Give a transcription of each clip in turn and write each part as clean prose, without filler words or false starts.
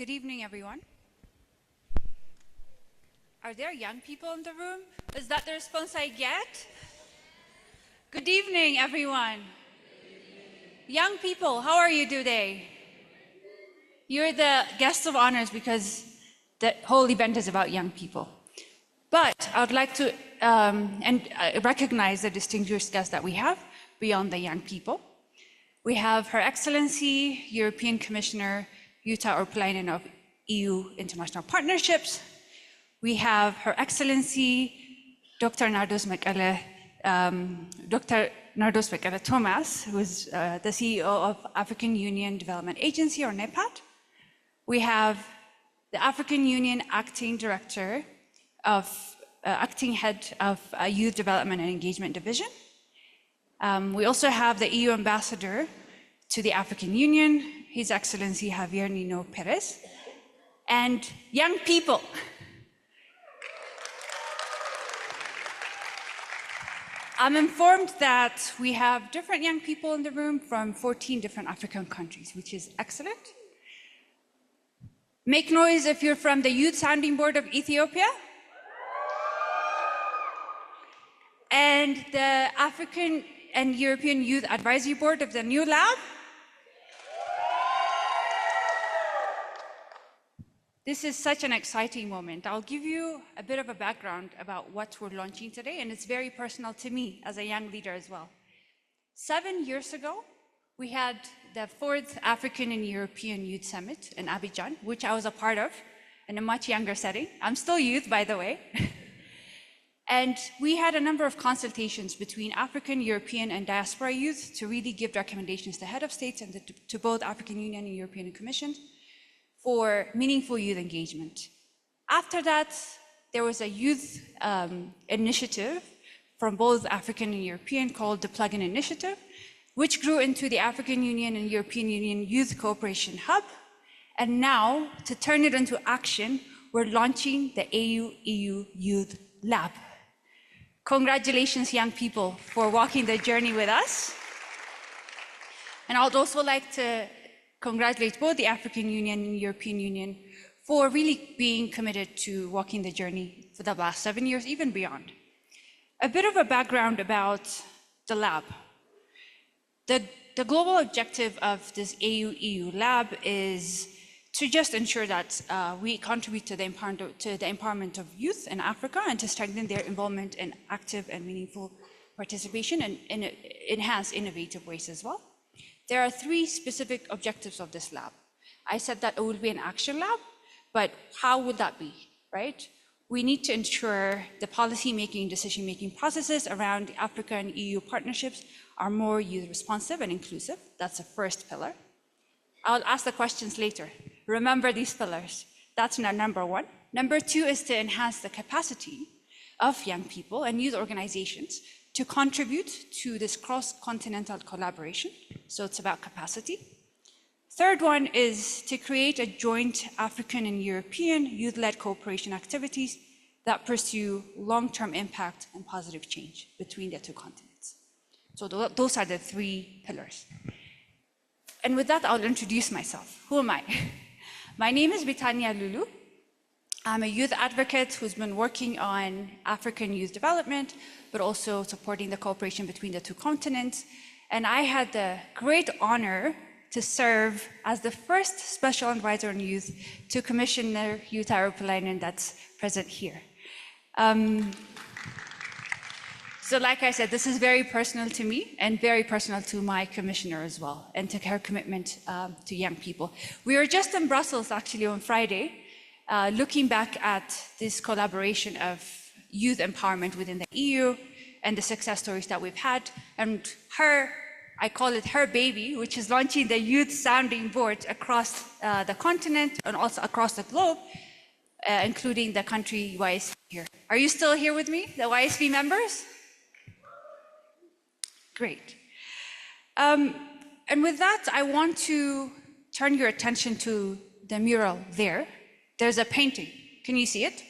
Good evening, everyone. Are there young people in the room? Is that the response I get? Good evening, everyone. Young people, how are you today? You're the guests of honors because the whole event is about young people. But I would like to recognize the distinguished guests that we have beyond the young people. We have Her Excellency, European Commissioner Jutta Urpilainen of EU International Partnerships. We have Her Excellency, Dr. Nardos Mekele Thomas, who is the CEO of African Union Development Agency, or NEPAD. We have the African Union Acting Director of, Acting Head of Youth Development and Engagement Division. We also have the EU Ambassador to the African Union, His Excellency Javier Nino Perez, and young people. I'm informed that we have different young people in the room from 14 different African countries, which is excellent. Make noise if you're from the Youth Sounding Board of Ethiopia and the African and European Youth Advisory Board of the new lab. This is such an exciting moment. I'll give you a bit of a background about what we're launching today, and it's very personal to me as a young leader as well. 7 years ago, we had the 4th African and European Youth Summit in Abidjan, which I was a part of in a much younger setting. I'm still youth, by the way. And we had a number of consultations between African, European, and diaspora youth to really give recommendations to head of states and to both African Union and European Commission for meaningful youth engagement. After that, there was a youth initiative from both African and European called the Plug-in Initiative, which grew into the African Union and European Union Youth Cooperation Hub. And now, to turn it into action, we're launching the AU-EU Youth Lab. Congratulations, young people, for walking the journey with us. And I would also like to congratulate both the African Union and European Union for really being committed to walking the journey for the last 7 years, even beyond. A bit of a background about the lab. The global objective of this AU-EU lab is to just ensure that we contribute to the empowerment of youth in Africa and to strengthen their involvement in active and meaningful participation and enhance innovative ways as well. There are 3 specific objectives of this lab. I said that it will be an action lab, but how would that be, right? We need to ensure the policy-making, decision-making processes around Africa and EU partnerships are more youth-responsive and inclusive. That's the first pillar. I'll ask the questions later. Remember these pillars. That's number 1. Number 2 is to enhance the capacity of young people and youth organizations to contribute to this cross-continental collaboration. So it's about capacity. Third one is to create a joint African and European youth-led cooperation activities that pursue long-term impact and positive change between the 2 continents. So those are the 3 pillars. And with that, I'll introduce myself. Who am I? My name is Bitania Lulu. I'm a youth advocate who's been working on African youth development, but also supporting the cooperation between the 2 continents. And I had the great honor to serve as the first special advisor on youth to Commissioner Jutta Urpilainen that's present here. So like I said, this is very personal to me and very personal to my commissioner as well, and to her commitment to young people. We were just in Brussels actually on Friday, looking back at this collaboration of youth empowerment within the EU and the success stories that we've had. And I call it her baby, which is launching the Youth Sounding Board across the continent and also across the globe, including the country YSP here. Are you still here with me, the YSP members? Great. And with that, I want to turn your attention to the mural there. There's a painting. Can you see it?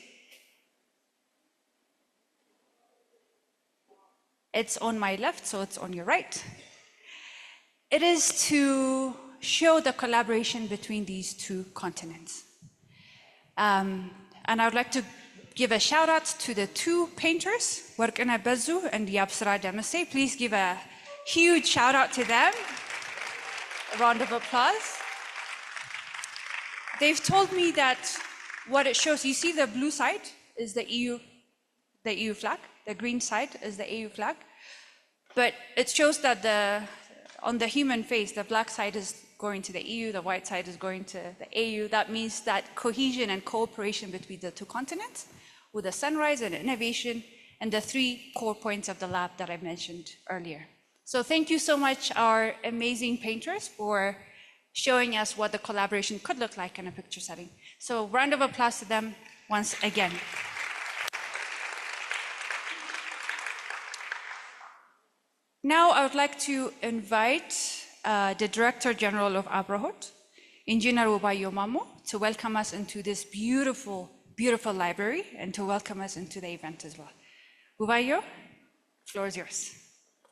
It's on my left, so it's on your right. It is to show the collaboration between these two continents. And I would like to give a shout out to the two painters, Warkana Bezu and Yapsara Demasay. Please give a huge shout out to them. A round of applause. They've told me that what it shows, you see the blue side is the EU flag, the green side is the EU flag, but it shows that on the human face, the black side is going to the EU, the white side is going to the AU. That means that cohesion and cooperation between the two continents with the sunrise and innovation and the three core points of the lab that I mentioned earlier. So thank you so much, our amazing painters, for showing us what the collaboration could look like in a picture setting. So round of applause to them once again. Now I would like to invite the Director General of Abrahot, Engineer Ubayo Mamo, to welcome us into this beautiful, beautiful library and to welcome us into the event as well. Ubayo, the floor is yours.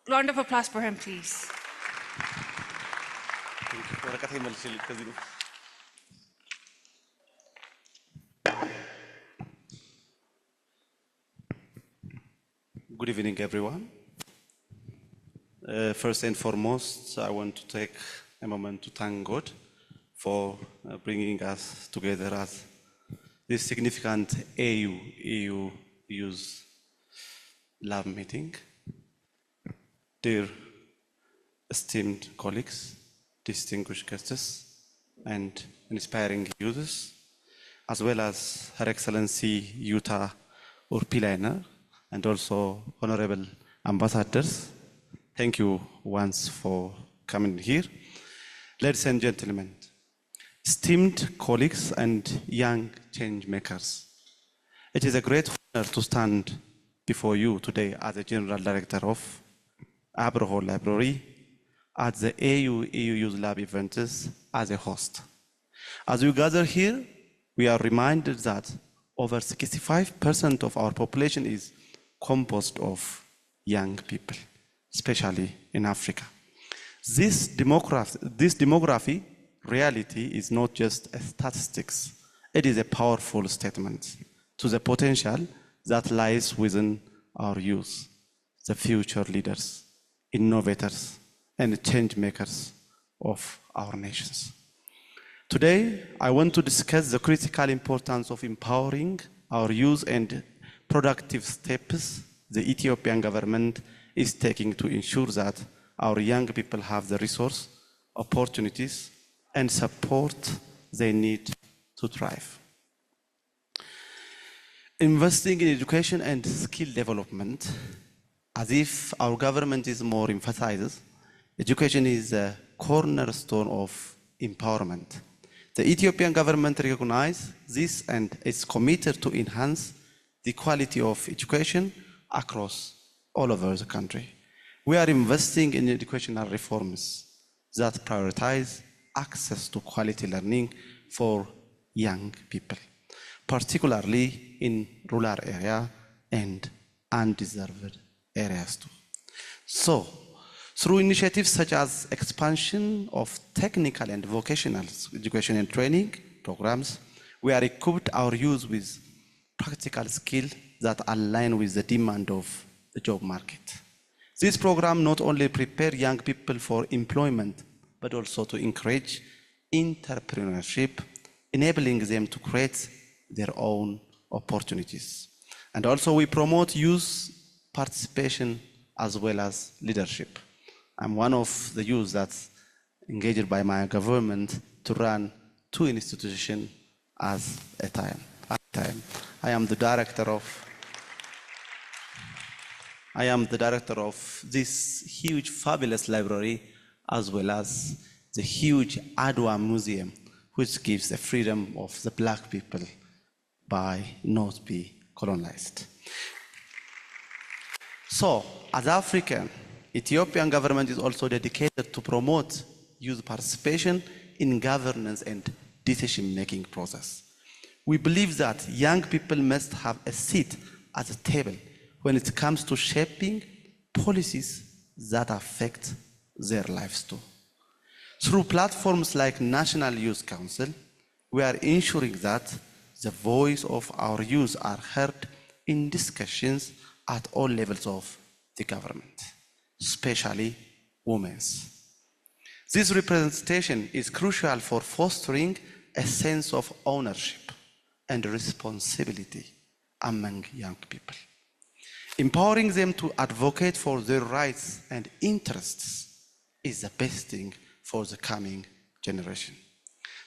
Round of applause for him, please. Good evening, everyone. First and foremost, I want to take a moment to thank God for bringing us together as this significant AU-EU Youth Lab meeting. Dear esteemed colleagues, distinguished guests, and inspiring youths, as well as Her Excellency Yuta Urpilainer, and also honorable ambassadors, thank you once for coming here. Ladies and gentlemen, esteemed colleagues and young change makers, it is a great honor to stand before you today as the General Director of Abrahot Library at the AU-EU Youth Lab events as a host. As we gather here, we are reminded that over 65% of our population is composed of young people, especially in Africa. This demography reality is not just a statistics, it is a powerful statement to the potential that lies within our youth, the future leaders, innovators, and change makers of our nations. Today, I want to discuss the critical importance of empowering our youth and productive steps the Ethiopian government is taking to ensure that our young people have the resource, opportunities, and support they need to thrive. Investing in education and skill development, as if our government is more emphasizes, education is a cornerstone of empowerment. The Ethiopian government recognizes this and is committed to enhance the quality of education across all over the country. We are investing in educational reforms that prioritize access to quality learning for young people, particularly in rural areas and undeserved areas too. So, through initiatives such as expansion of technical and vocational education and training programs, we are equipped our youth with practical skills that align with the demand of the job market. This program not only prepare young people for employment, but also to encourage entrepreneurship, enabling them to create their own opportunities. And also we promote youth participation as well as leadership. I'm one of the youth that's engaged by my government to run 2 institutions at a time. I am the director of this huge, fabulous library, as well as the huge Adwa Museum, which gives the freedom of the black people by not being colonized. So, as African, Ethiopian government is also dedicated to promote youth participation in governance and decision-making process. We believe that young people must have a seat at the table when it comes to shaping policies that affect their lives too. Through platforms like National Youth Council, we are ensuring that the voice of our youth are heard in discussions at all levels of the government, especially women's. This representation is crucial for fostering a sense of ownership and responsibility among young people, empowering them to advocate for their rights and interests is the best thing for the coming generation.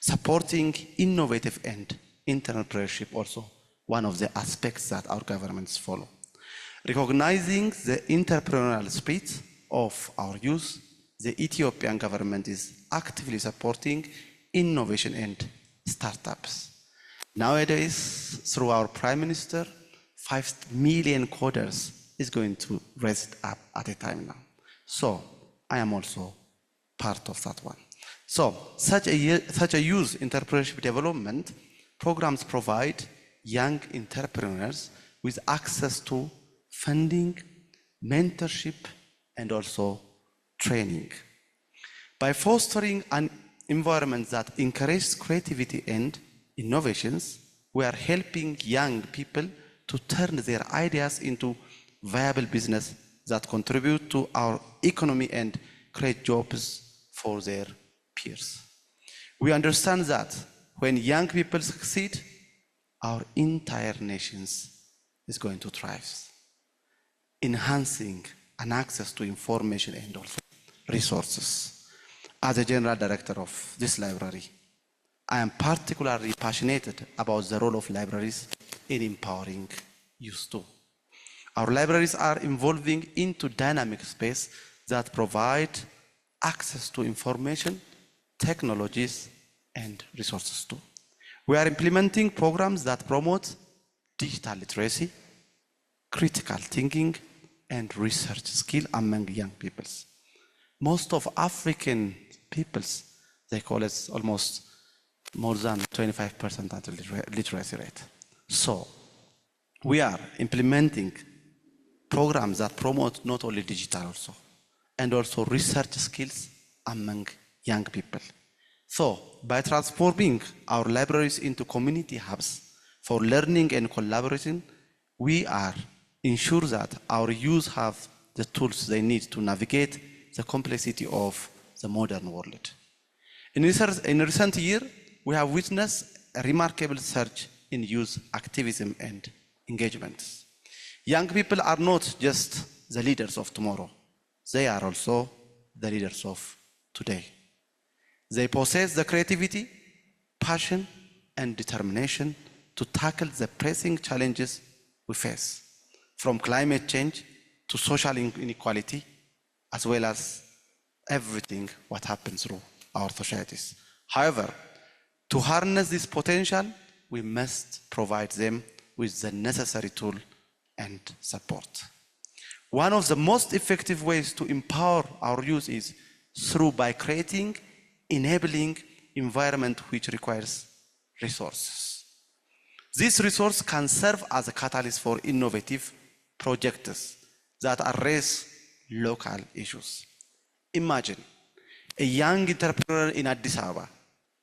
Supporting innovative and entrepreneurship also one of the aspects that our governments follow. Recognizing the entrepreneurial spirit of our youth, the Ethiopian government is actively supporting innovation and startups. Nowadays, through our Prime Minister, 5 million coders is going to raise it up at a time now. So I am also part of that one. So such a youth entrepreneurship development programs provide young entrepreneurs with access to funding, mentorship, and also training. By fostering an environment that encourages creativity and innovations, we are helping young people to turn their ideas into viable business that contribute to our economy and create jobs for their peers. We understand that when young people succeed, our entire nations is going to thrive, enhancing an access to information and also resources. As a general director of this library, I am particularly passionate about the role of libraries in empowering youth too. Our libraries are evolving into dynamic space that provide access to information, technologies, and resources too. We are implementing programs that promote digital literacy, critical thinking, and research skill among young peoples. Most of African peoples, they call it almost more than 25% literacy rate. So we are implementing programs that promote not only digital also, and also research skills among young people. So by transforming our libraries into community hubs for learning and collaboration, we are ensure that our youth have the tools they need to navigate the complexity of the modern world. In recent year, we have witnessed a remarkable surge in youth activism and engagements. Young people are not just the leaders of tomorrow, they are also the leaders of today. They possess the creativity, passion, and determination to tackle the pressing challenges we face, from climate change to social inequality, as well as everything what happens through our societies. However, to harness this potential, we must provide them with the necessary tool and support. One of the most effective ways to empower our youth is by creating enabling environment which requires resources. This resource can serve as a catalyst for innovative projects that address local issues. Imagine a young entrepreneur in Addis Ababa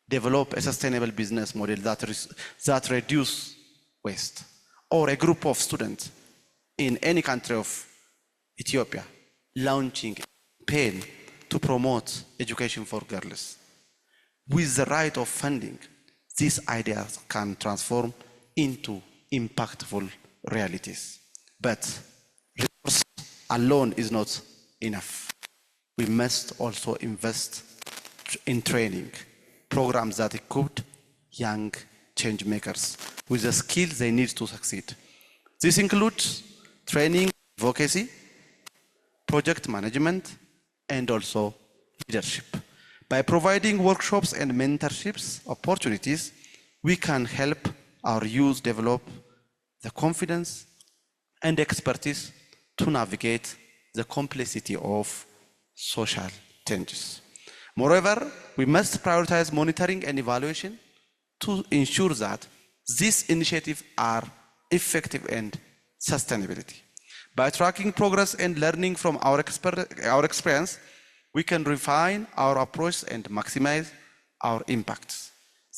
develop a sustainable business model that reduce waste, or a group of students in any country of Ethiopia launching a campaign to promote education for girls. With the right of funding, these ideas can transform into impactful realities. But resources alone is not enough. We must also invest in training programs that equip young change makers with the skills they need to succeed. This includes training, advocacy, project management, and also leadership. By providing workshops and mentorships opportunities, we can help our youth develop the confidence and expertise to navigate the complexity of social changes. Moreover, we must prioritize monitoring and evaluation to ensure that these initiatives are effective and sustainability. By tracking progress and learning from our experience, we can refine our approach and maximize our impacts.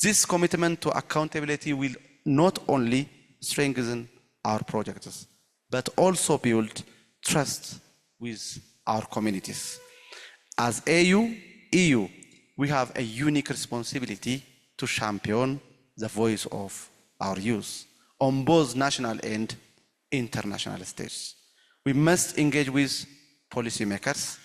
This commitment to accountability will not only strengthen our projects, but also build trust with our communities. As EU, we have a unique responsibility to champion the voice of our youth on both national and international stage. We must engage with policymakers,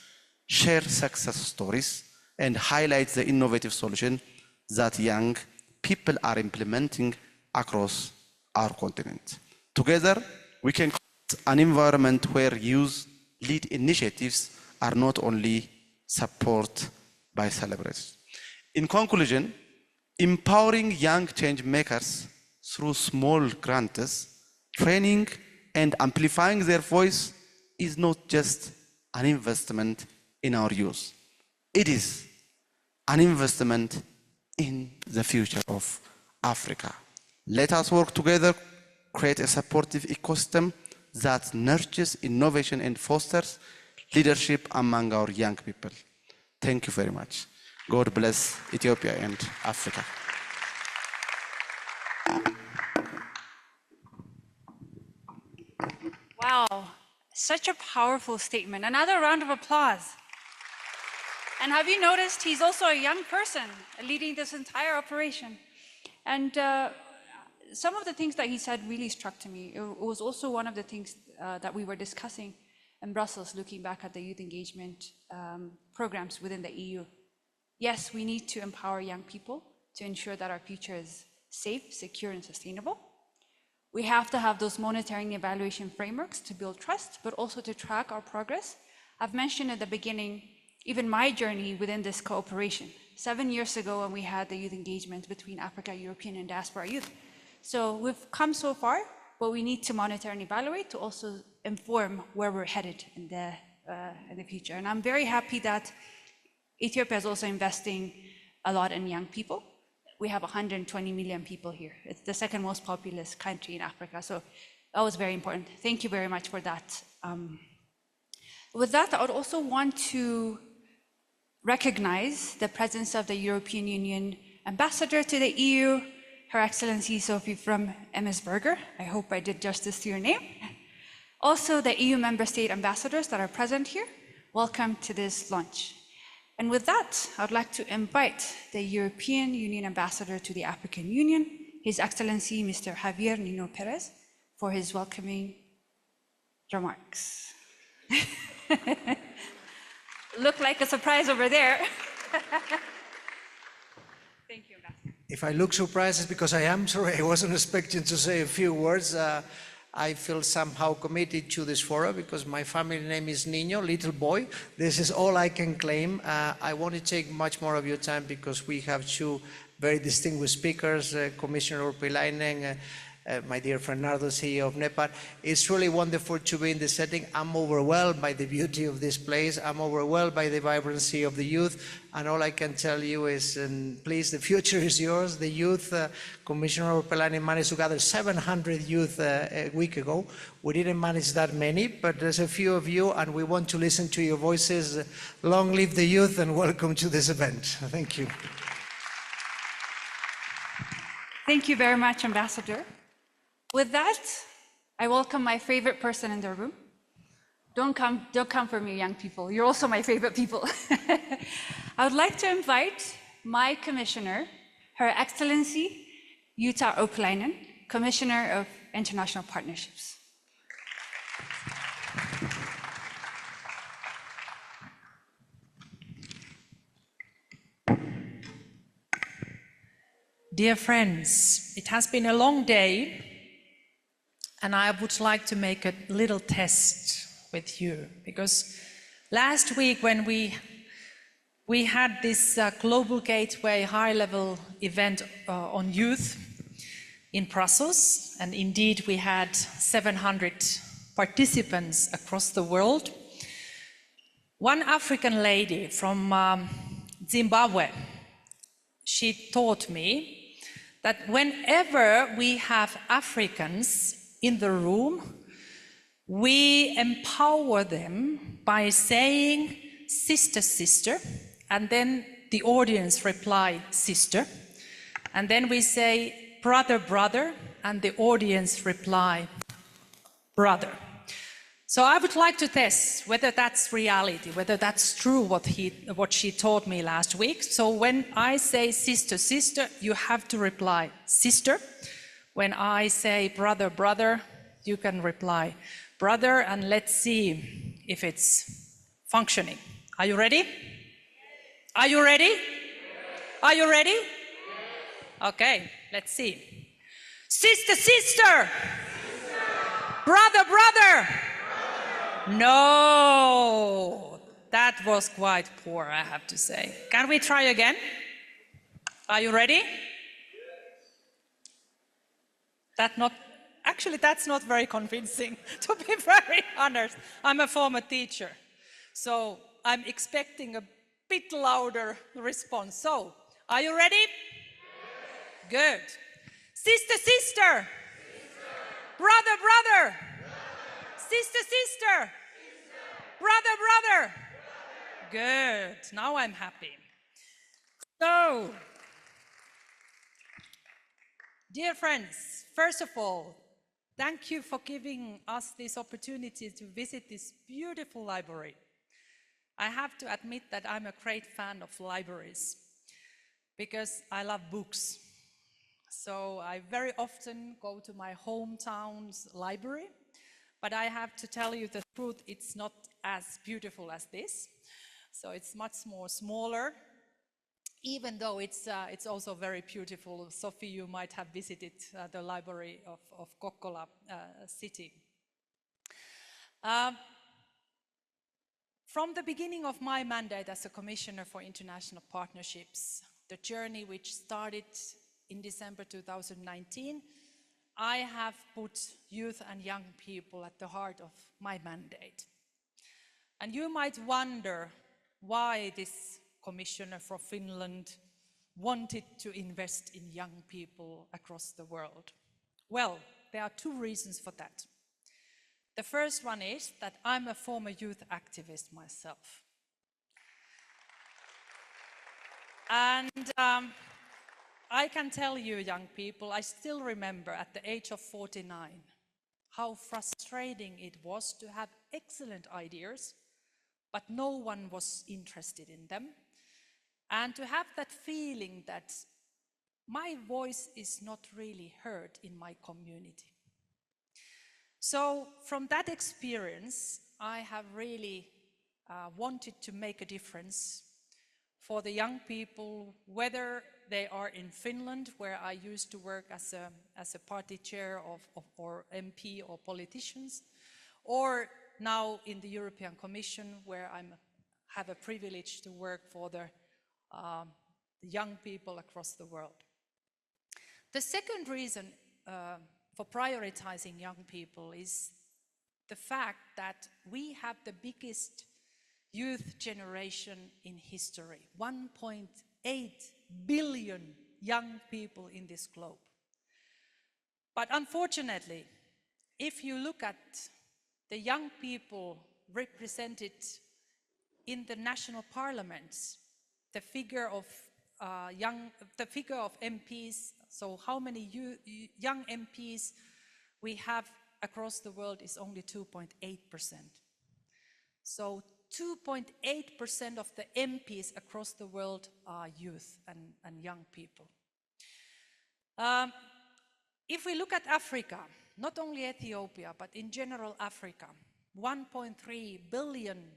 share success stories, and highlight the innovative solutions that young people are implementing across our continent. Together, we can create an environment where youth-led initiatives are not only supported by celebrities. In conclusion, empowering young change makers through small grants, training, and amplifying their voice is not just an investment in our youth. It is an investment in the future of Africa. Let us work together, create a supportive ecosystem that nurtures innovation and fosters leadership among our young people. Thank you very much. God bless Ethiopia and Africa. Wow, such a powerful statement. Another round of applause. And have you noticed he's also a young person leading this entire operation? And some of the things that he said really struck to me. It was also one of the things that we were discussing in Brussels, looking back at the youth engagement programs within the EU. Yes, we need to empower young people to ensure that our future is safe, secure, and sustainable. We have to have those monitoring evaluation frameworks to build trust, but also to track our progress. I've mentioned at the beginning, even my journey within this cooperation. 7 years ago when we had the youth engagement between Africa, European, and diaspora youth. So we've come so far, but we need to monitor and evaluate to also inform where we're headed in the future. And I'm very happy that Ethiopia is also investing a lot in young people. We have 120 million people here. It's the second most populous country in Africa. So that was very important. Thank you very much for that. With that, I would also want to recognize the presence of the European Union Ambassador to the EU, Her Excellency Sophie from Emmersberger. I hope I did justice to your name. Also, the EU member state ambassadors that are present here. Welcome to this launch. And with that, I would like to invite the European Union Ambassador to the African Union, His Excellency Mr. Javier Nino Perez, for his welcoming remarks. Look like a surprise over there. Thank you, Ambassador. If I look surprised, it's because I am sorry. I wasn't expecting to say a few words. I feel somehow committed to this forum because my family name is Niño, little boy. This is all I can claim. I won't take much more of your time because we have two very distinguished speakers, Commissioner Urpilainen, my dear Fernando, CEO of NEPAD. It's really wonderful to be in this setting. I'm overwhelmed by the beauty of this place. I'm overwhelmed by the vibrancy of the youth. And all I can tell you is, please, the future is yours. The youth, Commissioner Urpilainen managed to gather 700 youth a week ago. We didn't manage that many, but there's a few of you, and we want to listen to your voices. Long live the youth, and welcome to this event. Thank you. Thank you very much, Ambassador. With that, I welcome my favorite person in the room. Don't come for me, young people. You're also my favorite people. I would like to invite my commissioner, Her Excellency Jutta Urpilainen, Commissioner of International Partnerships. Dear friends, it has been a long day, and I would like to make a little test with you, because last week when we had this Global Gateway high-level event on youth in Brussels, and indeed we had 700 participants across the world. One African lady from Zimbabwe, she taught me that whenever we have Africans in the room, we empower them by saying sister, sister, and then the audience reply, sister. And then we say brother, brother, and the audience reply, brother. So I would like to test whether that's reality, whether that's true what she taught me last week. So when I say sister, sister, you have to reply sister. When I say brother, brother, you can reply brother, and let's see if it's functioning. Are you ready? Are you ready? Are you ready? Okay, let's see. Sister, sister! Brother, brother! No, that was quite poor, I have to say. Can we try again? Are you ready? Actually, that's not very convincing, to be very honest. I'm a former teacher, so I'm expecting a bit louder response. So, are you ready? Good. Sister, sister! Brother, brother! Sister, sister! Brother, brother! Good. Now I'm happy. So, dear friends, first of all, thank you for giving us this opportunity to visit this beautiful library. I have to admit that I'm a great fan of libraries because I love books. So I very often go to my hometown's library, but I have to tell you the truth, it's not as beautiful as this. So it's much more smaller, even though it's also very beautiful. Sophie, you might have visited the library of Kokkola city. From the beginning of my mandate as a Commissioner for International Partnerships, the journey which started in December 2019, I have put youth and young people at the heart of my mandate. And you might wonder why this Commissioner for Finland wanted to invest in young people across the world. Well, there are two reasons for that. The first one is that I'm a former youth activist myself. And I can tell you, young people, I still remember at the age of 49 how frustrating it was to have excellent ideas, but no one was interested in them. And to have that feeling that my voice is not really heard in my community. So from that experience, I have really wanted to make a difference for the young people, whether they are in Finland, where I used to work as a party chair or MP or politicians, or now in the European Commission, where I have a privilege to work for the young people across the world. The second reason for prioritizing young people is the fact that we have the biggest youth generation in history, 1.8 billion young people in this globe. But unfortunately, if you look at the young people represented in the national parliaments, the figure of MPs, so how many young MPs we have across the world is only 2.8%. So 2.8% of the MPs across the world are youth and young people. If we look at Africa, not only Ethiopia, but in general Africa, 1.3 billion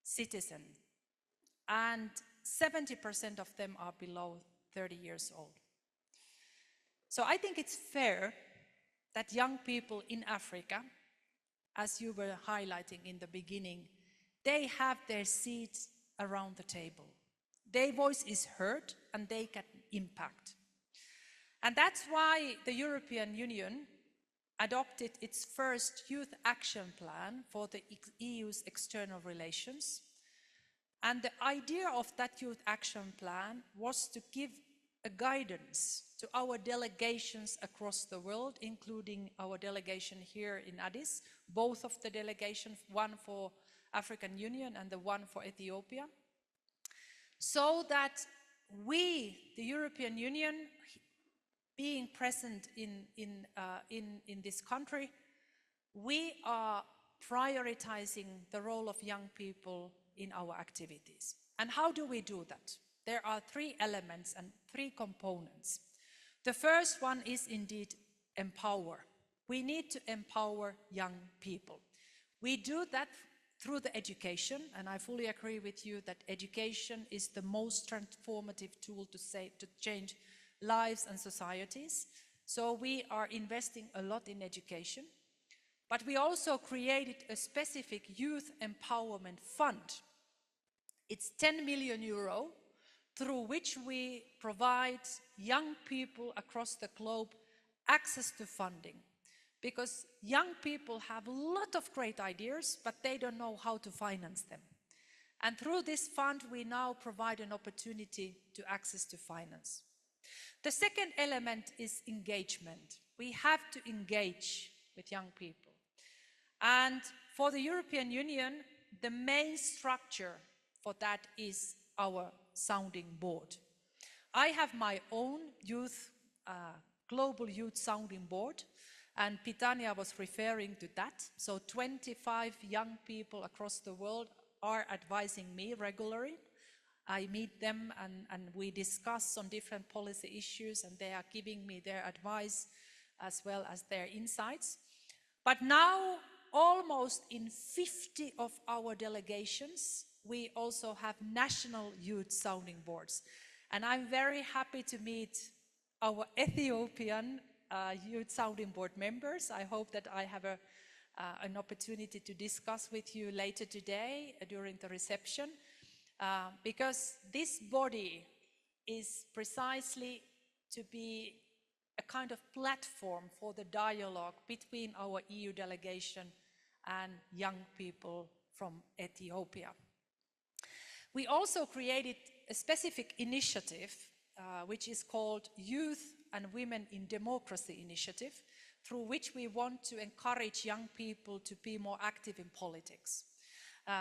citizens, and 70% of them are below 30 years old. So I think it's fair that young people in Africa, as you were highlighting in the beginning, they have their seats around the table. Their voice is heard and they can impact. And that's why the European Union adopted its first youth action plan for the EU's external relations. And the idea of that youth action plan was to give a guidance to our delegations across the world, including our delegation here in Addis, both of the delegations, one for African Union and the one for Ethiopia, so that we, the European Union, being present in this country, we are prioritizing the role of young people in our activities. And how do we do that? There are 3 elements and 3 components. The first one is indeed empower. We need to empower young people. We do that through the education, and I fully agree with you that education is the most transformative tool to change lives and societies. So we are investing a lot in education. But we also created a specific youth empowerment fund. It's 10 million euro, through which we provide young people across the globe access to funding. Because young people have a lot of great ideas, but they don't know how to finance them. And through this fund, we now provide an opportunity to access to finance. The second element is engagement. We have to engage with young people. And for the European Union, the main structure for that is our sounding board. I have my own global youth sounding board, and Pitania was referring to that. So 25 young people across the world are advising me regularly. I meet them and we discuss on different policy issues, and they are giving me their advice as well as their insights. But now, almost in 50 of our delegations, we also have national youth sounding boards. And I'm very happy to meet our Ethiopian youth sounding board members. I hope that I have an opportunity to discuss with you later today during the reception, because this body is precisely to be a kind of platform for the dialogue between our EU delegation and young people from Ethiopia. We also created a specific initiative which is called Youth and Women in Democracy Initiative, through which we want to encourage young people to be more active in politics.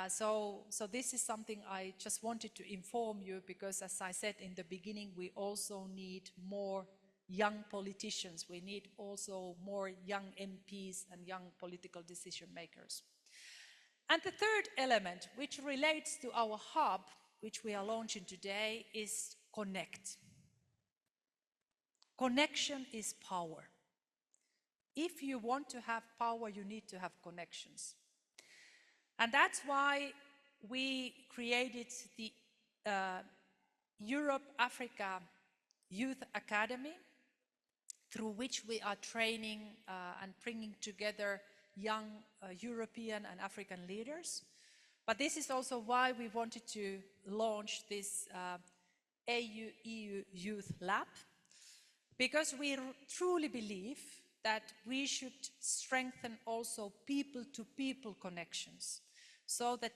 So this is something I just wanted to inform you, because as I said in the beginning, we also need more young politicians. We need also more young MPs and young political decision makers. And the third element, which relates to our hub, which we are launching today, is connect. Connection is power. If you want to have power, you need to have connections. And that's why we created the Europe-Africa Youth Academy, through which we are training and bringing together young European and African leaders. But this is also why we wanted to launch this AU-EU Youth Lab, because we truly believe that we should strengthen also people-to-people connections, so that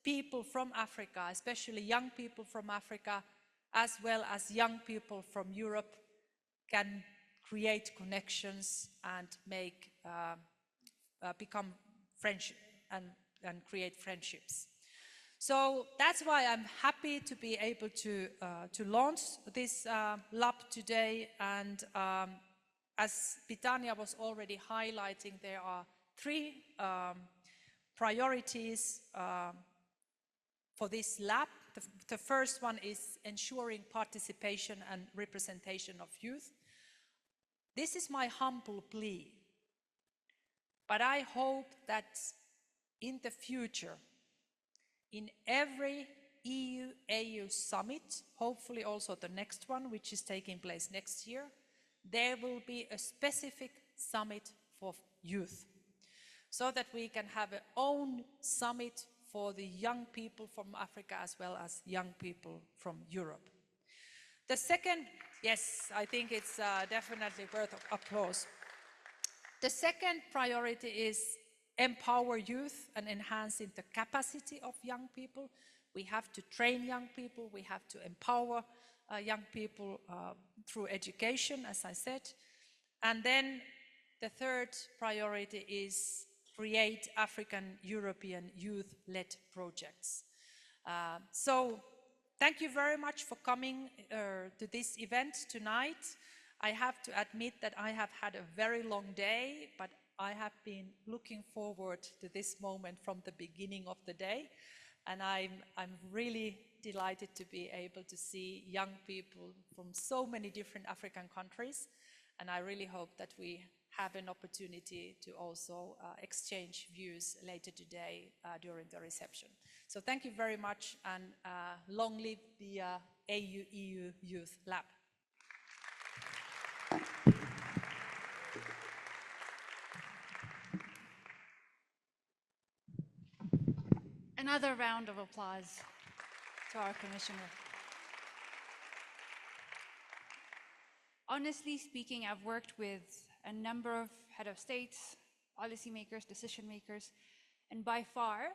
people from Africa, especially young people from Africa, as well as young people from Europe, can create connections and become friends and create friendships. So that's why I'm happy to be able to launch this lab today. And as Pitania was already highlighting, there are 3 priorities for this lab. The first one is ensuring participation and representation of youth. This is my humble plea, but I hope that in the future, in every EU-AU summit, hopefully also the next one, which is taking place next year, there will be a specific summit for youth, so that we can have our own summit for the young people from Africa as well as young people from Europe. The second, yes, I think it's definitely worth applause. The second priority is empower youth and enhancing the capacity of young people. We have to train young people, we have to empower young people through education, as I said. And then the third priority is create African European youth-led projects. So thank you very much for coming to this event tonight. I have to admit that I have had a very long day, but I have been looking forward to this moment from the beginning of the day. And I'm really delighted to be able to see young people from so many different African countries. And I really hope that we have an opportunity to also exchange views later today during the reception. So thank you very much, and long live the AU-EU Youth Lab. Another round of applause to our commissioner. Honestly speaking, I've worked with a number of head of states, policymakers, decision makers, and by far,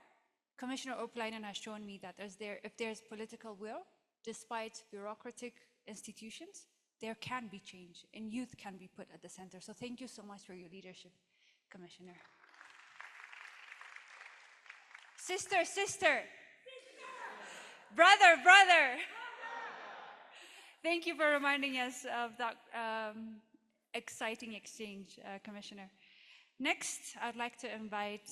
Commissioner Oplainen has shown me that if there's political will, despite bureaucratic institutions, there can be change, and youth can be put at the center. So thank you so much for your leadership, Commissioner. Sister, sister. Brother, brother. Thank you for reminding us of that exciting exchange, Commissioner. Next, I'd like to invite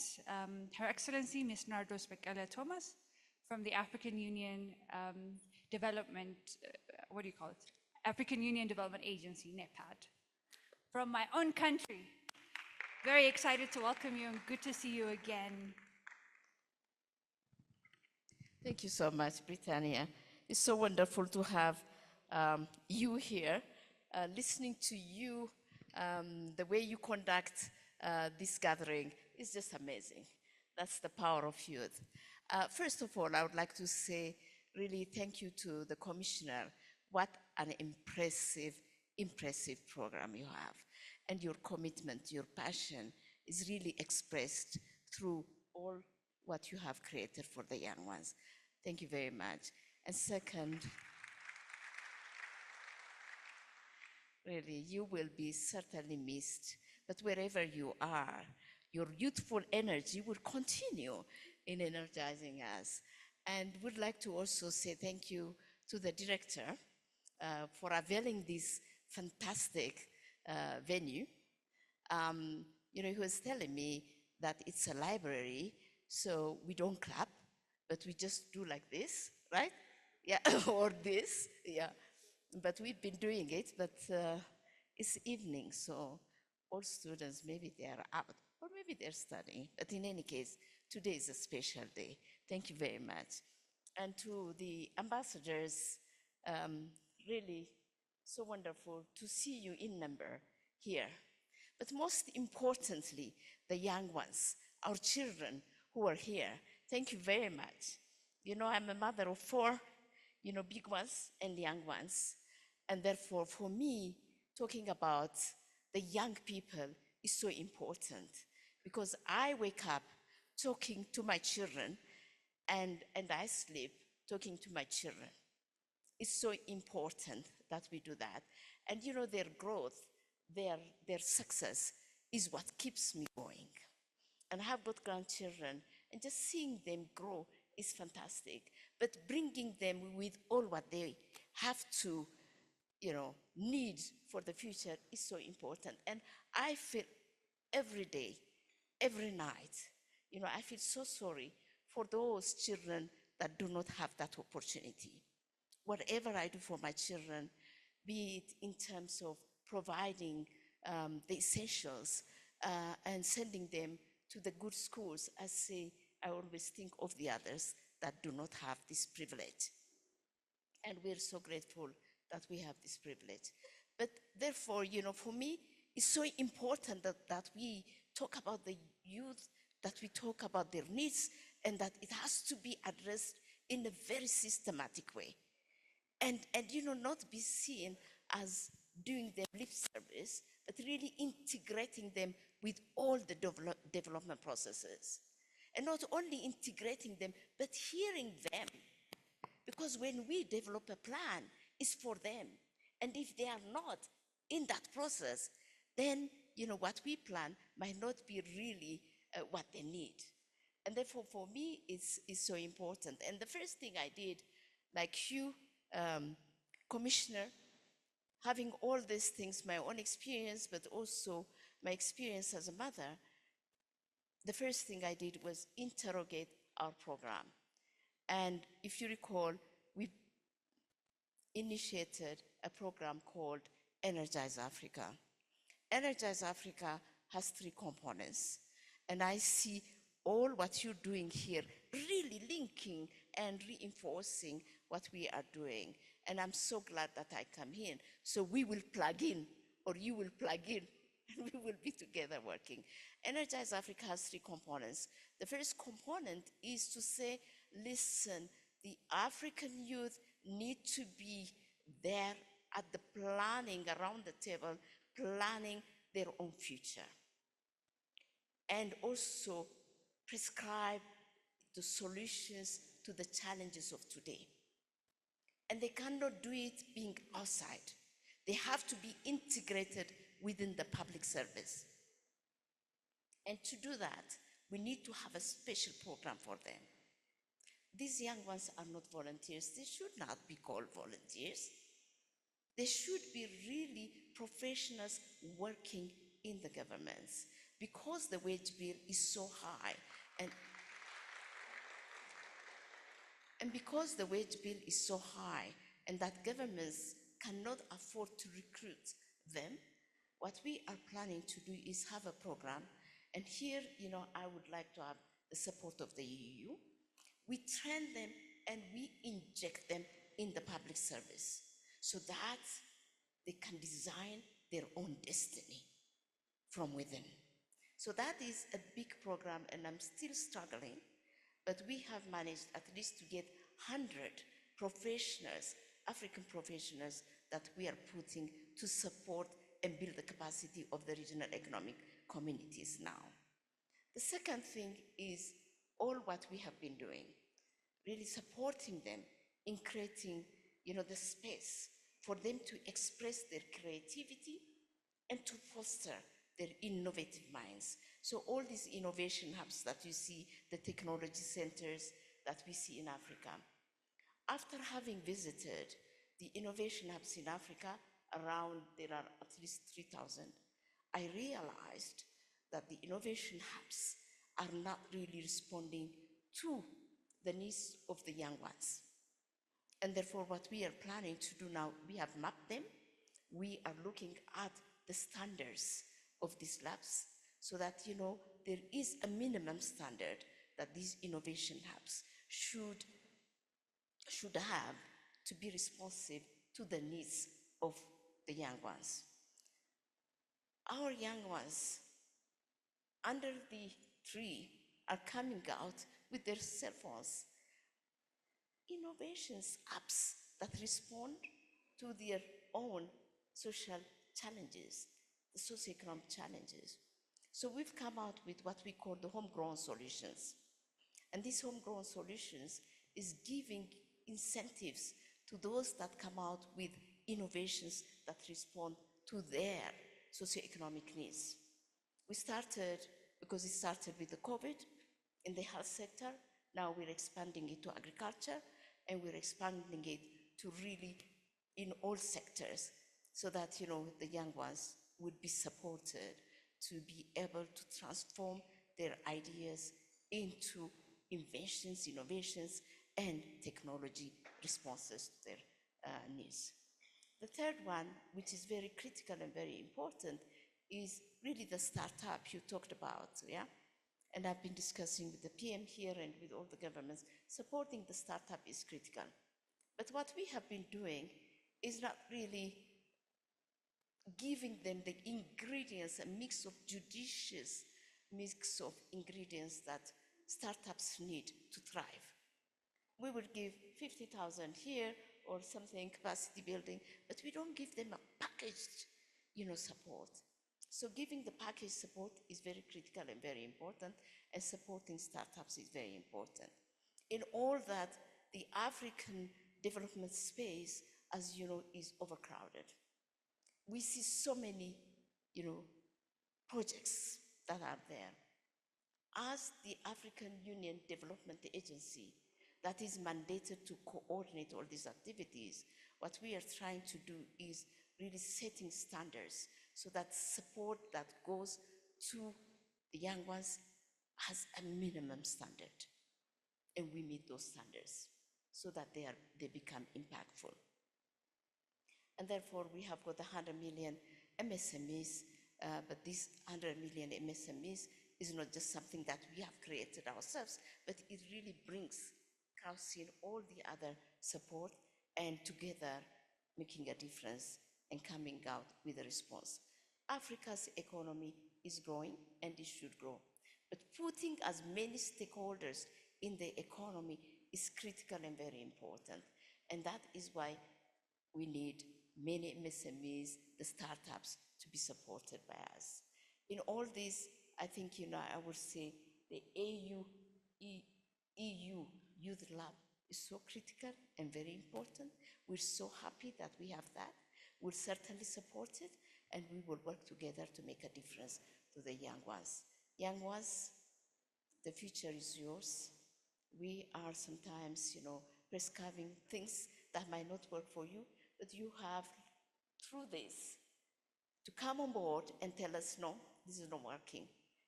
Her Excellency, Ms. Nardos Bekele Thomas, from the African Union Development, what do you call it? African Union Development Agency, NEPAD, from my own country. Very excited to welcome you and good to see you again. Thank you so much, Britannia. It's so wonderful to have you here, listening to you, the way you conduct this gathering is just amazing. That's the power of youth. First of all, I would like to say really thank you to the Commissioner. What an impressive program you have. And your commitment, your passion is really expressed through all what you have created for the young ones. Thank you very much. And second, really, you will be certainly missed, but wherever you are, your youthful energy will continue in energizing us. And would like to also say thank you to the director for availing this fantastic venue. You know, he was telling me that it's a library, so we don't clap, but we just do like this, right? Yeah, or this, yeah. But we've been doing it, but it's evening, so all students, maybe they are out, or maybe they're studying. But in any case, today is a special day. Thank you very much. And to the ambassadors, really so wonderful to see you in number here. But most importantly, the young ones, our children who are here, thank you very much. You know, I'm a mother of 4, you know, big ones and young ones. And therefore, for me, talking about the young people is so important because I wake up talking to my children and I sleep talking to my children. It's so important that we do that. And you know, their growth, their success is what keeps me going. And I have got grandchildren, and just seeing them grow is fantastic. But bringing them with all what they have to, you know, need for the future is so important. And I feel every day, every night, you know, I feel so sorry for those children that do not have that opportunity. Whatever I do for my children, be it in terms of providing the essentials and sending them to the good schools, I say, I always think of the others that do not have this privilege. And we're so grateful that we have this privilege. But therefore, you know, for me, it's so important that we talk about the youth, that we talk about their needs, and that it has to be addressed in a very systematic way. And you know, not be seen as doing them lip service, but really integrating them with all the development processes. And not only integrating them, but hearing them. Because when we develop a plan, it's for them. And if they are not in that process, then, you know, what we plan might not be really what they need. And therefore, for me, it's so important. And the first thing I did, like you, Commissioner, having all these things, my own experience, but also my experience as a mother, the first thing I did was interrogate our program. And if you recall, we initiated a program called Energize Africa. Energize Africa has 3 components. And I see all what you're doing here really linking and reinforcing what we are doing. And I'm so glad that I come in. So we will plug in, or you will plug in, and we will be together working. Energize Africa has 3 components. The first component is to say, listen, the African youth need to be there at the planning, around the table, planning their own future. And also prescribe the solutions to the challenges of today. And they cannot do it being outside. They have to be integrated within the public service. And to do that, we need to have a special program for them. These young ones are not volunteers. They should not be called volunteers. They should be really professionals working in the governments, because the wage bill is so high. And because the wage bill is so high and that governments cannot afford to recruit them, what we are planning to do is have a program. And here, I would like to have the support of the EU. We train them and we inject them in the public service so that they can design their own destiny from within. So that is a big program, and I'm still struggling, but we have managed at least to get 100 professionals, African professionals, that we are putting to support and build the capacity of the regional economic communities now. The second thing is all what we have been doing, really supporting them in creating, the space for them to express their creativity and to foster their innovative minds. So all these innovation hubs that you see, the technology centers that we see in Africa. After having visited the innovation hubs in Africa, there are at least 3,000, I realized that the innovation hubs are not really responding to the needs of the young ones. And therefore, what we are planning to do now, we have mapped them. We are looking at the standards of these labs so that, there is a minimum standard that these innovation hubs should have to be responsive to the needs of the young ones. Our young ones under the tree are coming out with their cell phones. Innovations, apps that respond to their own social challenges, the socioeconomic challenges. So we've come out with what we call the homegrown solutions. And these homegrown solutions is giving incentives to those that come out with innovations that respond to their socioeconomic needs. We started, because it started with the COVID in the health sector, now we're expanding it to agriculture, and we're expanding it to really in all sectors, so that, the young ones would be supported to be able to transform their ideas into inventions, innovations, and technology responses to their needs. The third one, which is very critical and very important, is really the startup you talked about, yeah? And I've been discussing with the PM here and with all the governments. Supporting the startup is critical. But what we have been doing is not really giving them the ingredients, a mix of judicious mix of ingredients that startups need to thrive. We will give 50,000 here or something, capacity building, but we don't give them a packaged, support. So giving the package support is very critical and very important, and supporting startups is very important. In all that, the African development space, as you know, is overcrowded. We see so many, projects that are there. as the African Union Development Agency that is mandated to coordinate all these activities, what we are trying to do is really setting standards so that support that goes to the young ones has a minimum standard. And we meet those standards so that they become impactful. And therefore, we have got 100 million MSMEs, but these 100 million MSMEs is not just something that we have created ourselves, but it really crowds in all the other support and together making a difference and coming out with a response. Africa's economy is growing and it should grow, but putting as many stakeholders in the economy is critical and very important. And that is why we need many MSMEs, the startups, to be supported by us. In all this, I think, I would say the EU Youth Lab is so critical and very important. We're so happy that we have that. We'll certainly support it, and we will work together to make a difference to the young ones. Young ones, the future is yours. We are sometimes, prescribing things that might not work for you, but you have, through this, to come on board and tell us, no, this is not working.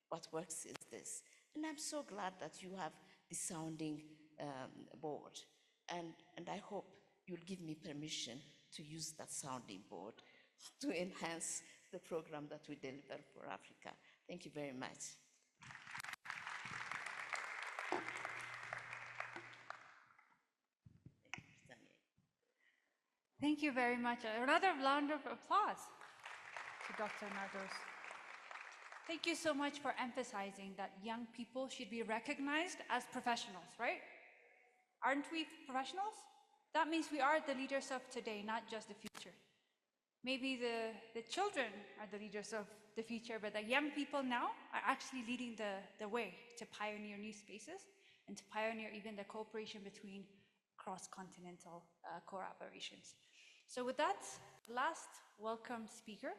What works is this. And I'm so glad that you have the sounding board. And I hope you'll give me permission to use that sounding board to enhance the program that we deliver for Africa. Thank you very much. Thank you very much. Another round of applause to Dr. Nardos. Thank you so much for emphasizing that young people should be recognized as professionals, right? Aren't we professionals? That means we are the leaders of today, not just the future. Maybe the children are the leaders of the future, but the young people now are actually leading the way to pioneer new spaces and to pioneer even the cooperation between cross-continental collaborations. So with that last welcome speaker,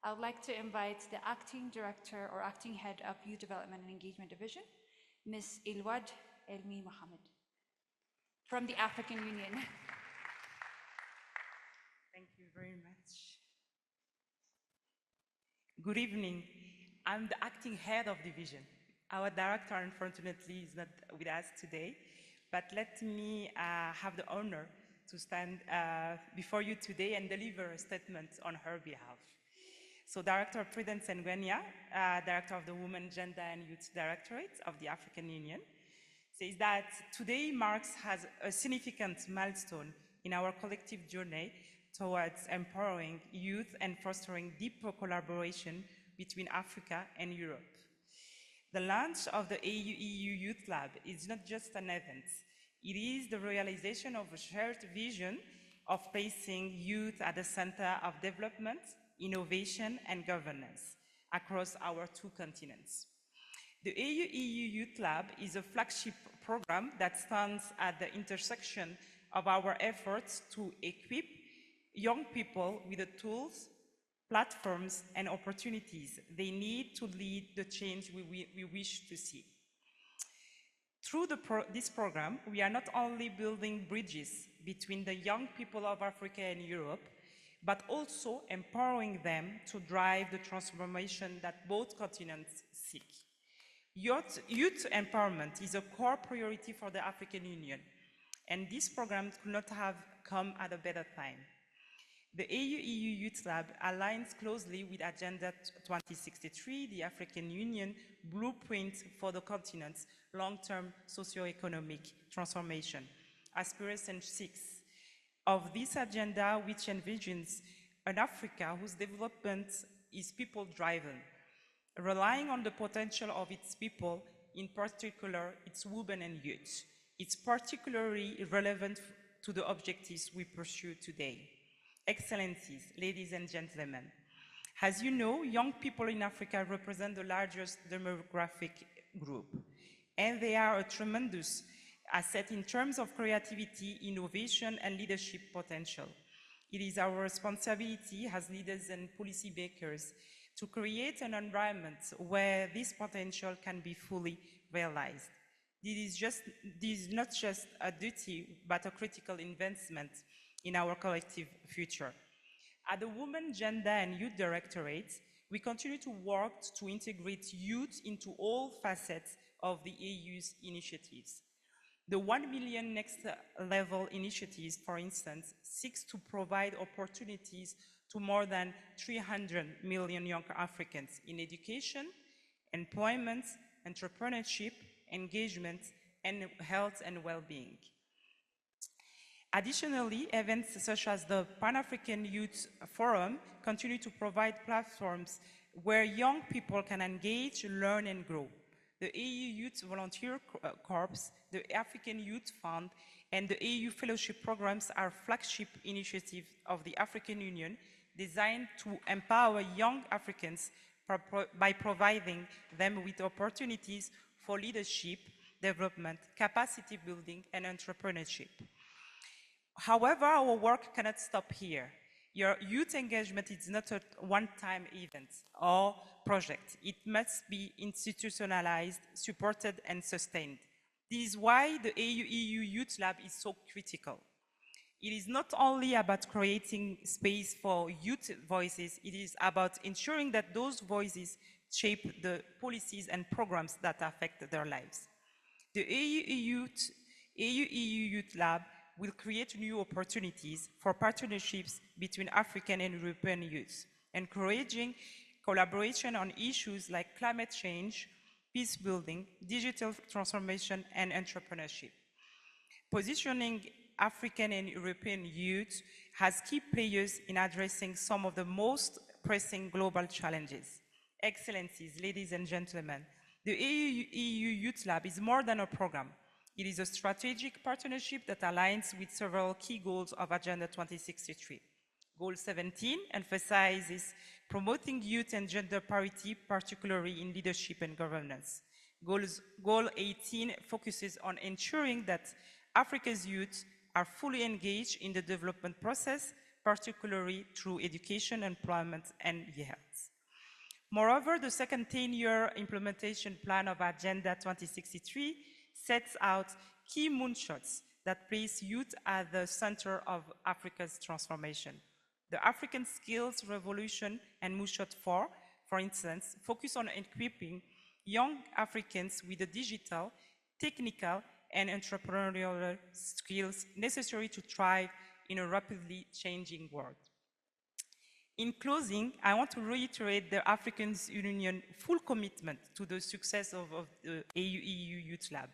I would like to invite the Acting Director or Acting Head of Youth Development and Engagement Division, Ms. Ilwad Elmi Mohammed, from the African Union. Thank you very much. Good evening. I'm the Acting Head of Division. Our director, unfortunately, is not with us today, but let me have the honor to stand before you today and deliver a statement on her behalf. So Director Prudence Ngwenya, Director of the Women, Gender and Youth Directorate of the African Union, says that today marks a significant milestone in our collective journey towards empowering youth and fostering deeper collaboration between Africa and Europe. The launch of the EU Youth Lab is not just an event. It is the realization of a shared vision of placing youth at the center of development, innovation, and governance across our two continents. The EU Youth Lab is a flagship program that stands at the intersection of our efforts to equip young people with the tools, platforms, and opportunities they need to lead the change we wish to see. Through this program, we are not only building bridges between the young people of Africa and Europe, but also empowering them to drive the transformation that both continents seek. Youth empowerment is a core priority for the African Union, and this program could not have come at a better time. The EU Youth Lab aligns closely with Agenda 2063, the African Union blueprint for the continent's long-term socio-economic transformation, Aspiration 6 of this agenda, which envisions an Africa whose development is people-driven, relying on the potential of its people, in particular its women and youth. It's particularly relevant to the objectives we pursue today. Excellencies, ladies and gentlemen, as you know, young people in Africa represent the largest demographic group, and they are a tremendous asset in terms of creativity, innovation, and leadership potential. It is our responsibility as leaders and policymakers to create an environment where this potential can be fully realized. This is not just a duty, but a critical investment in our collective future. At the Women, Gender and Youth Directorate, we continue to work to integrate youth into all facets of the EU's initiatives. The 1 million next level initiatives, for instance, seeks to provide opportunities to more than 300 million young Africans in education, employment, entrepreneurship, engagement, and health and well-being. Additionally, events such as the Pan-African Youth Forum continue to provide platforms where young people can engage, learn, and grow. The EU Youth Volunteer Corps, the African Youth Fund, and the EU Fellowship Programs are flagship initiatives of the African Union designed to empower young Africans by providing them with opportunities for leadership, development, capacity building, and entrepreneurship. However, our work cannot stop here. Your youth engagement is not a one-time event or project. It must be institutionalized, supported, and sustained. This is why the EU Youth Lab is so critical. It is not only about creating space for youth voices, it is about ensuring that those voices shape the policies and programs that affect their lives. The EU Youth Lab will create new opportunities for partnerships between African and European youth, encouraging collaboration on issues like climate change, peace building, digital transformation, and entrepreneurship. Positioning African and European youth as key players in addressing some of the most pressing global challenges. Excellencies, ladies and gentlemen, the EU Youth Lab is more than a program. It is a strategic partnership that aligns with several key goals of Agenda 2063. Goal 17 emphasizes promoting youth and gender parity, particularly in leadership and governance. Goal 18 focuses on ensuring that Africa's youth are fully engaged in the development process, particularly through education, employment, and health. Moreover, the second 10-year implementation plan of Agenda 2063 sets out key moonshots that place youth at the center of Africa's transformation. The African Skills Revolution and Moonshot 4, for instance, focus on equipping young Africans with the digital, technical, and entrepreneurial skills necessary to thrive in a rapidly changing world. In closing, I want to reiterate the African Union's full commitment to the success of the EU Youth Lab.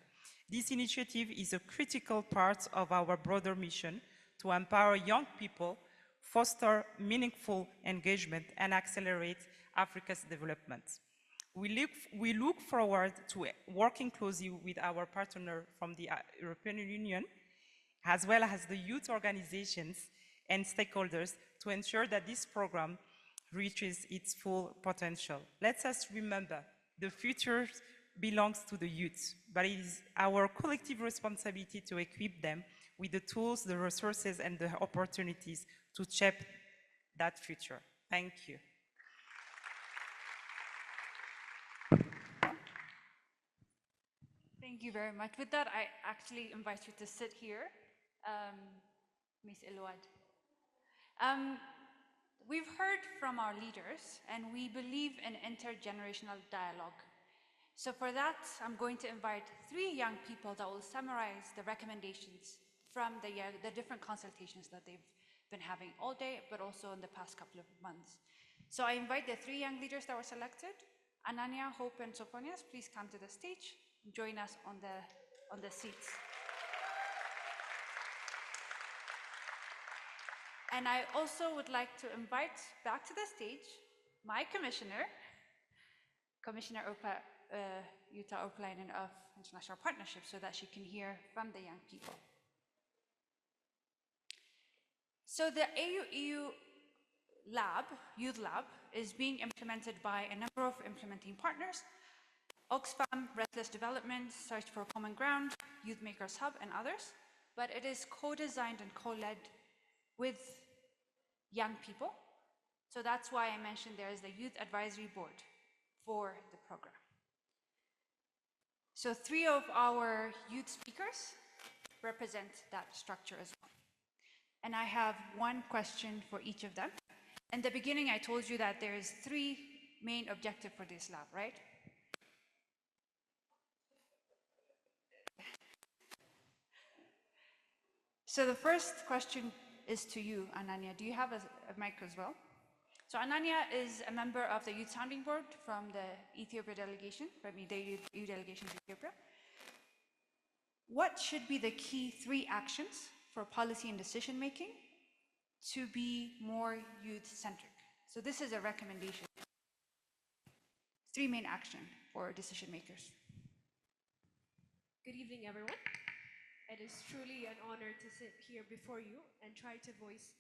This initiative is a critical part of our broader mission to empower young people, foster meaningful engagement, and accelerate Africa's development. We look forward to working closely with our partner from the European Union, as well as the youth organizations and stakeholders to ensure that this program reaches its full potential. Let us remember, the future belongs to the youth, but it is our collective responsibility to equip them with the tools, the resources, and the opportunities to shape that future. Thank you. Thank you very much. With that, I actually invite you to sit here, Ms. Elouad. We've heard from our leaders, and we believe in intergenerational dialogue. So for that, I'm going to invite 3 young people that will summarize the recommendations from the different consultations that they've been having all day, but also in the past couple of months. So I invite the 3 young leaders that were selected. Ananya, Hope, and Sophonias, please come to the stage and join us on the seats. And I also would like to invite back to the stage my commissioner, Commissioner Jutta Urpilainen of International Partnership, so that she can hear from the young people. So the AU Lab, Youth Lab, is being implemented by a number of implementing partners: Oxfam, Restless Development, Search for Common Ground, Youth Makers Hub, and others. But it is co-designed and co-led with young people So that's why I mentioned there is the Youth Advisory Board for the program. So 3 of our youth speakers represent that structure as well. And I have one question for each of them. In the beginning, I told you that there is 3 main objectives for this lab, right? So the first question is to you, Ananya. Do you have a mic as well? So Ananya is a member of the Youth Sounding Board from the Ethiopia delegation, the EU delegation to Ethiopia. What should be the key 3 actions for policy and decision making to be more youth-centric? So this is a recommendation. 3 main actions for decision makers. Good evening, everyone. It is truly an honor to sit here before you and try to voice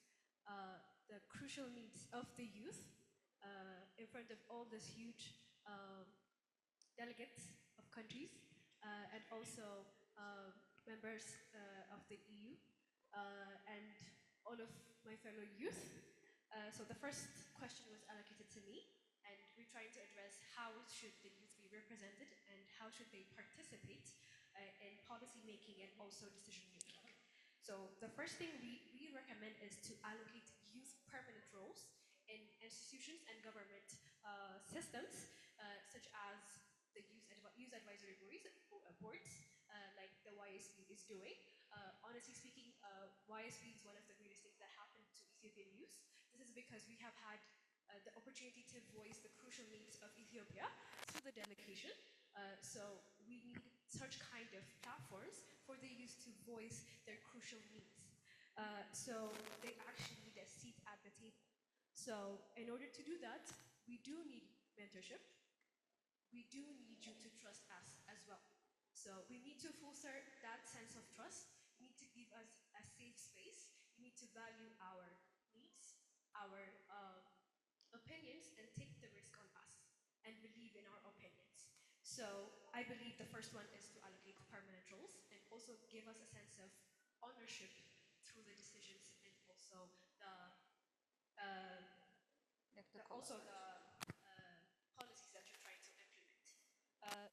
the crucial needs of the youth in front of all this huge delegates of countries and also members of the EU and all of my fellow youth. So the first question was allocated to me, and we're trying to address how should the youth be represented and how should they participate in policy making and also decision making. So the first thing we recommend is to allocate youth permanent roles in institutions and government systems, such as the youth advisory boards, like the YSB is doing. Honestly speaking, YSB is one of the greatest things that happened to Ethiopian youth. This is because we have had the opportunity to voice the crucial needs of Ethiopia through the delegation. So we need such kind of platforms for the youth to voice their crucial needs. So they actually need a seat at the table. So in order to do that, we do need mentorship. We do need you to trust us as well. So we need to foster that sense of trust. You need to give us a safe space. You need to value our needs, our opinions, and take the risk on us and believe in our opinions. So I believe the first one is to allocate permanent roles and also give us a sense of ownership through the decisions and also the policies that you're trying to implement.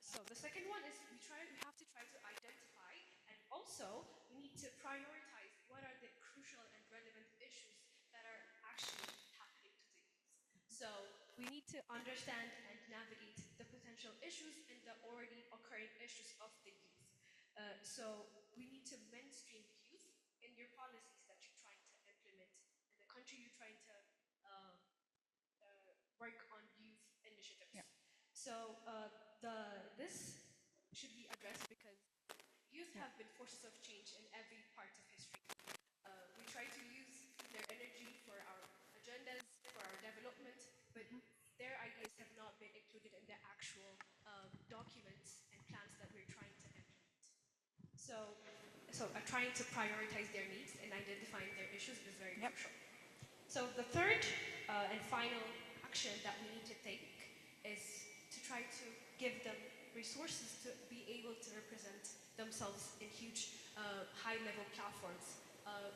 So the second one is we have to try to identify, and also we need to prioritize what are the crucial and relevant issues that are actually happening to the youth. So we need to understand and navigate the potential issues and the already occurring issues of the youth. So we need to mainstream youth in your policies that you're trying to implement in the country you're trying to work on youth initiatives. Yeah. So this should be addressed because youth have been forces of change in every part of history. We try to use their energy for our agendas, for our development, but their ideas have not been included in the actual documents and plans that we're trying to implement. So trying to prioritize their needs and identifying their issues is very crucial. So the third and final action that we need to take is to try to give them resources to be able to represent themselves in huge high-level platforms.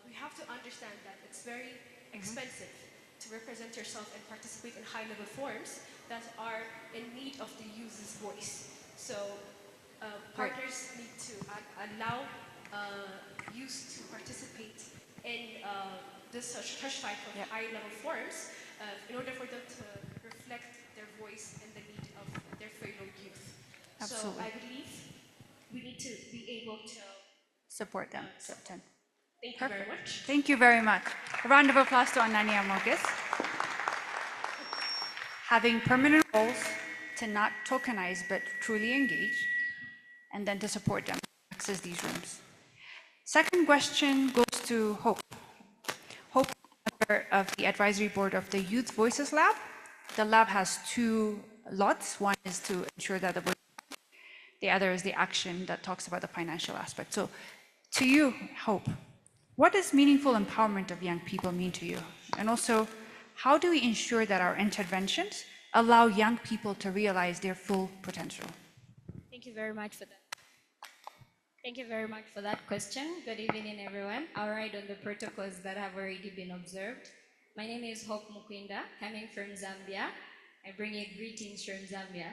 We have to understand that it's very expensive to represent yourself and participate in high-level forums that are in need of the user's voice. So partners need to allow youth to participate in such type of high-level forums in order for them to reflect their voice and the need of their fellow youth. Absolutely. So I believe we need to be able to support them. Thank you very much. Thank you very much. A round of applause to Ananya Morgis. Having permanent roles to not tokenize but truly engage, and then to support them access these rooms. Second question goes to Hope. Hope is member of the advisory board of the Youth Voices Lab. The lab has 2 lots. One is to ensure that the other is the action that talks about the financial aspect. So to you, Hope, what does meaningful empowerment of young people mean to you? And also, how do we ensure that our interventions allow young people to realize their full potential? Thank you very much for that. Thank you very much for that question. Good evening, everyone. I'll ride on the protocols that have already been observed. My name is Hope Mukwinda, coming from Zambia. I bring you greetings from Zambia.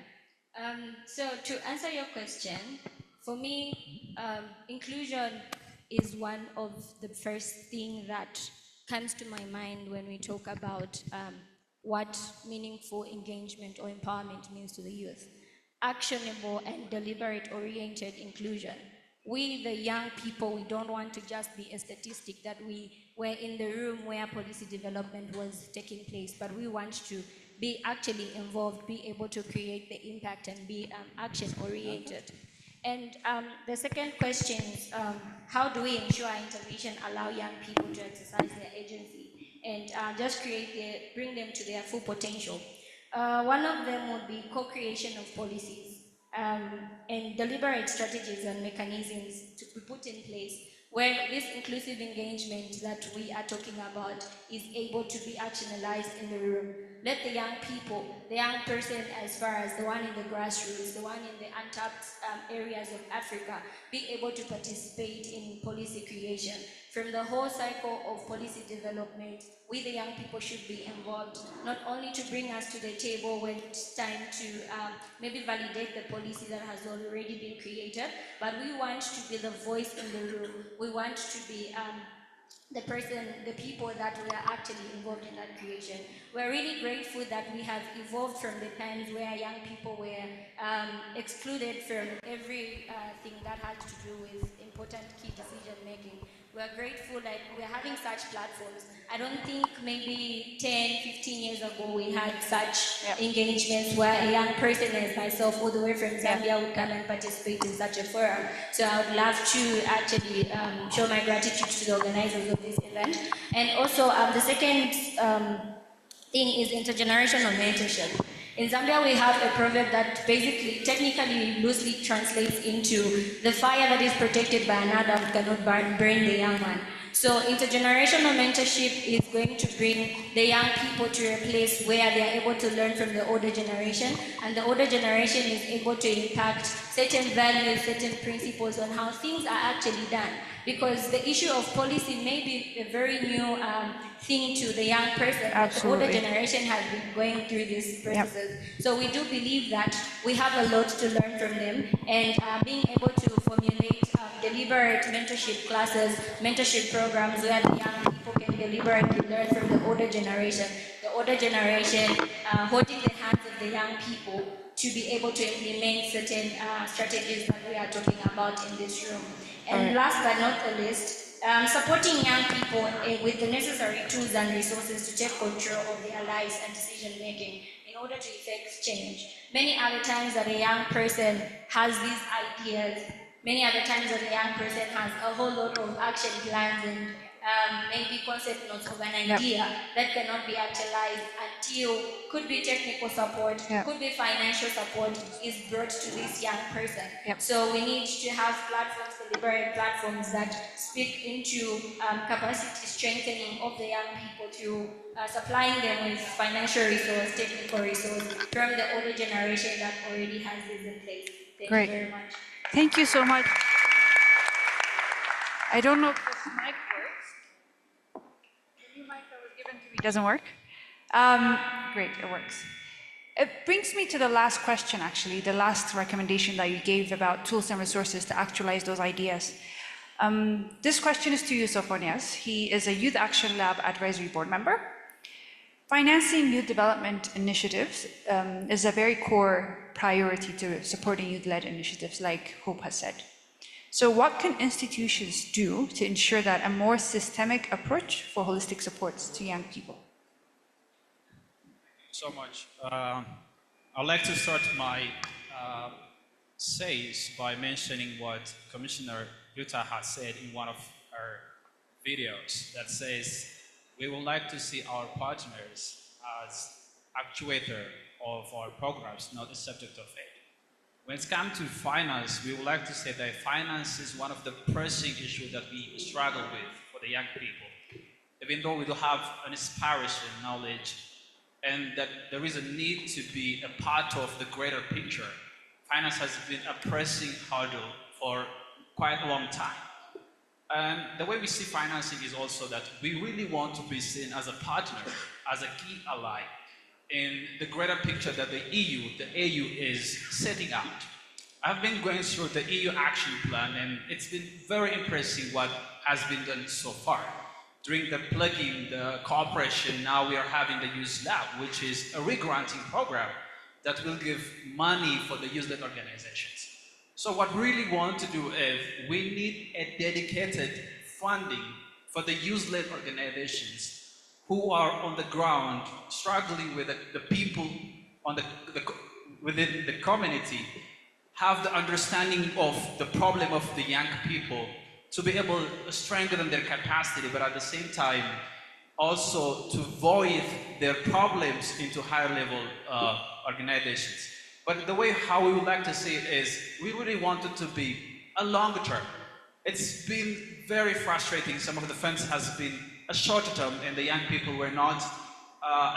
So to answer your question, for me, inclusion is one of the first thing that comes to my mind when we talk about what meaningful engagement or empowerment means to the youth. Actionable and deliberate-oriented inclusion. We, the young people, we don't want to just be a statistic that we were in the room where policy development was taking place, but we want to be actually involved, be able to create the impact and be action-oriented. And the second question is, how do we ensure our intervention allow young people to exercise their agency and just bring them to their full potential? One of them would be co-creation of policies and deliberate strategies and mechanisms to be put in place where this inclusive engagement that we are talking about is able to be actionalized in the room. Let the young people, the young person as far as the one in the grassroots, the one in the untapped areas of Africa, be able to participate in policy creation. From the whole cycle of policy development, we the young people should be involved, not only to bring us to the table when it's time to maybe validate the policy that has already been created, but we want to be the voice in the room. We want to be the people that were actually involved in that creation. We're really grateful that we have evolved from the times where young people were excluded from everything that had to do with important key decision making. We're grateful that we're having such platforms. I don't think maybe 10, 15 years ago we had such engagements where a young person as myself all the way from Zambia would come and participate in such a forum. So I would love to actually show my gratitude to the organizers of this event. And also the second thing is intergenerational mentorship. In Zambia, we have a proverb that basically, technically, loosely translates into the fire that is protected by an adult cannot burn the young one. So intergenerational mentorship is going to bring the young people to a place where they are able to learn from the older generation, and the older generation is able to impact certain values, certain principles on how things are actually done. Because the issue of policy may be a very new thing to the young person. Absolutely. The older generation has been going through these processes. So we do believe that we have a lot to learn from them, and being able to formulate deliberate mentorship classes, mentorship programs where the young people can deliberately learn from the older generation. The older generation holding the hands of the young people to be able to implement certain strategies that we are talking about in this room. And last but not the least, supporting young people with the necessary tools and resources to take control of their lives and decision making in order to effect change. Many other times that a young person has these ideas, many other times that a young person has a whole lot of action plans and maybe concept notes of an idea that cannot be actualized until could be technical support, could be financial support is brought to this young person. So we need to have platforms, deliberate platforms that speak into capacity strengthening of the young people through supplying them with financial resource, technical resource from the older generation that already has this in place. Thank you very much. Thank you so much. I don't know if this mic works. The new mic that was given to me doesn't work. Great, it works. It brings me to the last question, actually, the last recommendation that you gave about tools and resources to actualize those ideas. This question is to you, Sophonias. He is a Youth Action Lab Advisory Board member. Financing youth development initiatives is a very core priority to supporting youth-led initiatives, like Hope has said. So what can institutions do to ensure that a more systemic approach for holistic supports to young people? So much. I'd like to start my says by mentioning what Commissioner Yuta has said in one of her videos that says, we would like to see our partners as actuator of our programs, not a subject of aid. When it comes to finance, we would like to say that finance is one of the pressing issues that we struggle with for the young people. Even though we do have an inspiration, knowledge, and that there is a need to be a part of the greater picture, finance has been a pressing hurdle for quite a long time. And the way we see financing is also that we really want to be seen as a partner, as a key ally in the greater picture that the AU is setting out. I've been going through the EU action plan, and it's been very impressive what has been done so far. During the plugging, the cooperation, now we are having the Youth Lab, which is a re-granting program that will give money for the youth-led organizations. So what we really want to do is we need a dedicated funding for the youth-led organizations who are on the ground struggling with the people on within the community, have the understanding of the problem of the young people to be able to strengthen their capacity, but at the same time also to voice their problems into higher level organizations. But the way how we would like to see it is we really want it to be a longer term. It's been very frustrating. Some of the funds has been a shorter term, and the young people were not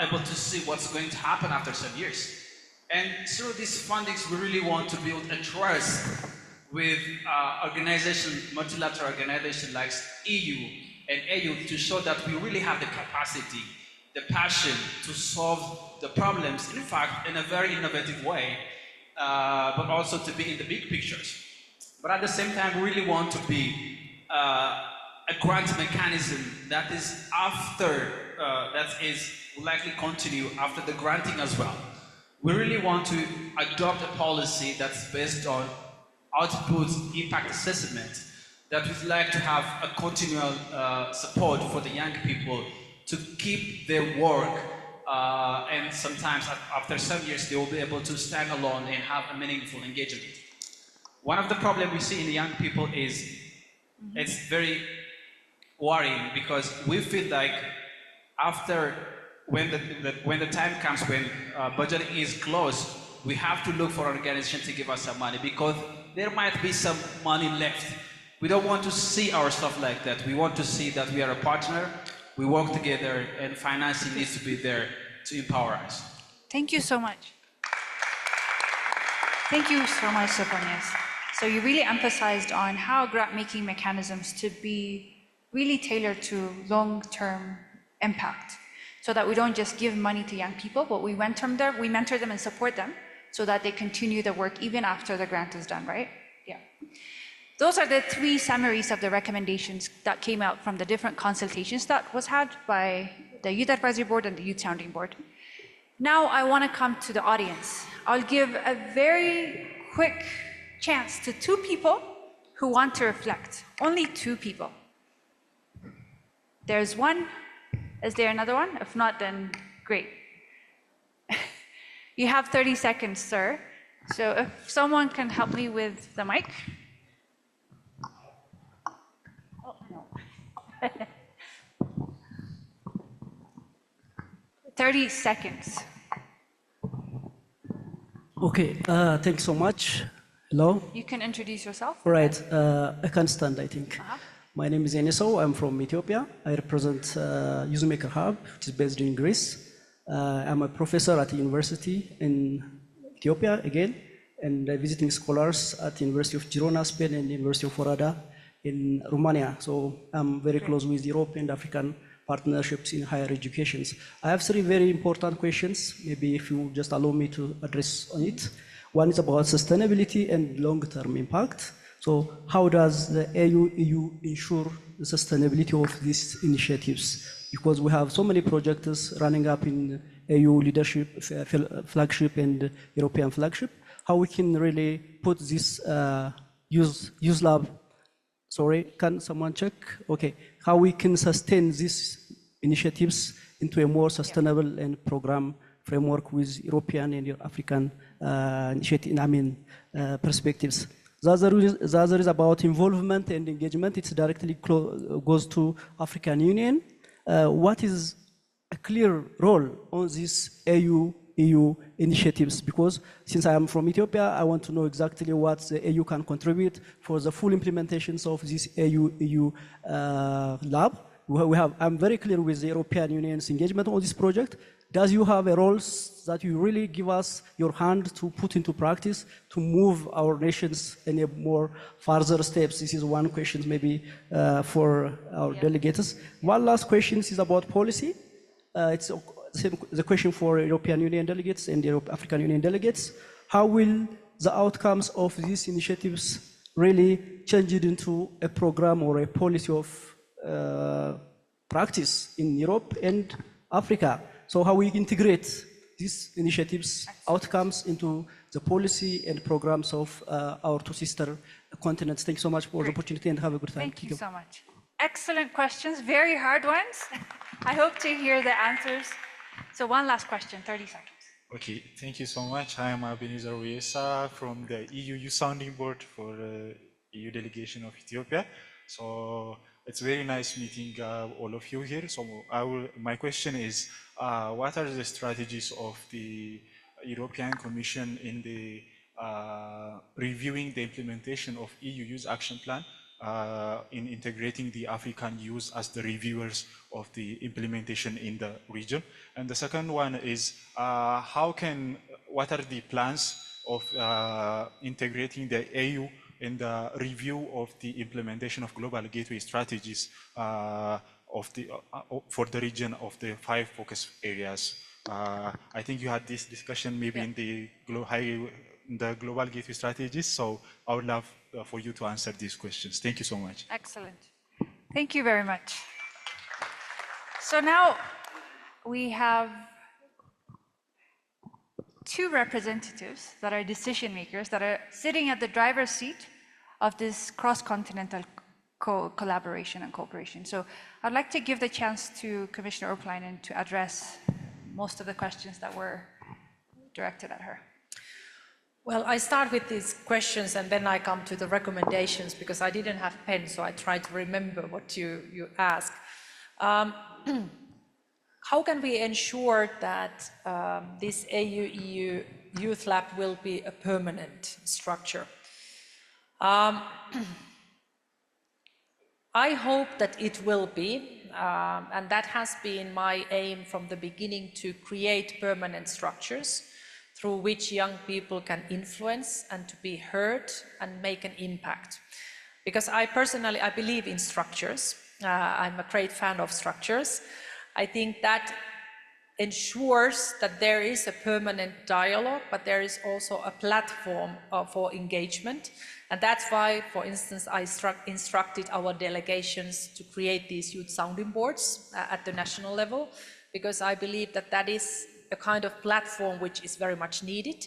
able to see what's going to happen after some years. And through these fundings, we really want to build a trust with organizations, multilateral organizations like EU and AU, to show that we really have the capacity, the passion to solve the problems, in fact, in a very innovative way, but also to be in the big pictures. But at the same time, we really want to be a grant mechanism that is after, that is likely continue after the granting as well. We really want to adopt a policy that's based on output impact assessment, that we'd like to have a continual support for the young people to keep their work, and sometimes after some years they will be able to stand alone and have a meaningful engagement. One of the problems we see in the young people is it's very worrying, because we feel like after when the time comes when budgeting is closed, we have to look for an organization to give us some money, because there might be some money left. We don't want to see ourselves like that. We want to see that we are a partner, we work together, and financing needs to be there to empower us. Thank you so much. Thank you so much, Sophonius. So you really emphasized on how grant-making mechanisms to be really tailored to long-term impact, so that we don't just give money to young people, but we mentor them and support them so that they continue the work even after the grant is done, right? Yeah. Those are the three summaries of the recommendations that came out from the different consultations that was had by the Youth Advisory Board and the Youth Sounding Board. Now I want to come to the audience. I'll give a very quick chance to two people who want to reflect. Only two people. There's one. Is there another one? If not, then great. You have 30 seconds, sir. So if someone can help me with the mic. Oh, no. 30 seconds. Okay, thanks so much. Hello? You can introduce yourself. All right, I can stand, I think. My name is Eniso, I'm from Ethiopia. I represent Youthmaker Hub, which is based in Greece. I'm a professor at the university in Ethiopia again, and visiting scholars at the University of Girona, Spain, and the University of Oradea in Romania. So I'm very close with Europe and African partnerships in higher education. I have three very important questions, maybe if you just allow me to address on it. One is about sustainability and long-term impact. So how does the EU ensure the sustainability of these initiatives? Because we have so many projects running up in EU leadership, flagship and European flagship. How we can really put this use lab, sorry, can someone check? Okay, how we can sustain these initiatives into a more sustainable and program framework with European and African perspectives. The other is about involvement and engagement. It directly goes to African Union. What is a clear role on these EU initiatives? Because since I am from Ethiopia, I want to know exactly what the EU can contribute for the full implementations of this EU lab I'm very clear with the European Union's engagement on this project. Does you have a roles that you really give us your hand to put into practice to move our nations in a more further steps? This is one question maybe for our delegates. One last question is about policy. It's the question for European Union delegates and the African Union delegates. How will the outcomes of these initiatives really change it into a program or a policy of practice in Europe and Africa? So how we integrate these initiatives, outcomes into the policy and programs of our two sister continents. Thank you so much for the opportunity and have a good time. Thank you so much. Excellent questions, very hard ones. I hope to hear the answers. So one last question, 30 seconds. Okay, thank you so much. I am Ebenezer Uyesa from the EU Youth Sounding Board for the EU delegation of Ethiopia. So it's very nice meeting all of you here. So my question is, what are the strategies of the European Commission in the reviewing the implementation of EU Youth Action Plan in integrating the African youth as the reviewers of the implementation in the region? And the second one is, what are the plans of integrating the AU in the review of the implementation of global gateway strategies for the region of the 5 focus areas? I think you had this discussion maybe in the global gateway strategies, so I would love for you to answer these questions. Thank you so much. Excellent. Thank you very much. So now we have 2 representatives that are decision makers that are sitting at the driver's seat of this cross-continental collaboration and cooperation. So I'd like to give the chance to Commissioner Urpilainen to address most of the questions that were directed at her. Well, I start with these questions and then I come to the recommendations because I didn't have pen, so I tried to remember what you asked. How can we ensure that this AU-EU Youth Lab will be a permanent structure? I hope that it will be, and that has been my aim from the beginning, to create permanent structures through which young people can influence and to be heard and make an impact. Because I personally believe in structures. I'm a great fan of structures. I think that ensures that there is a permanent dialogue, but there is also a platform for engagement. And that's why, for instance, I instructed our delegations to create these youth sounding boards at the national level, because I believe that that is a kind of platform which is very much needed.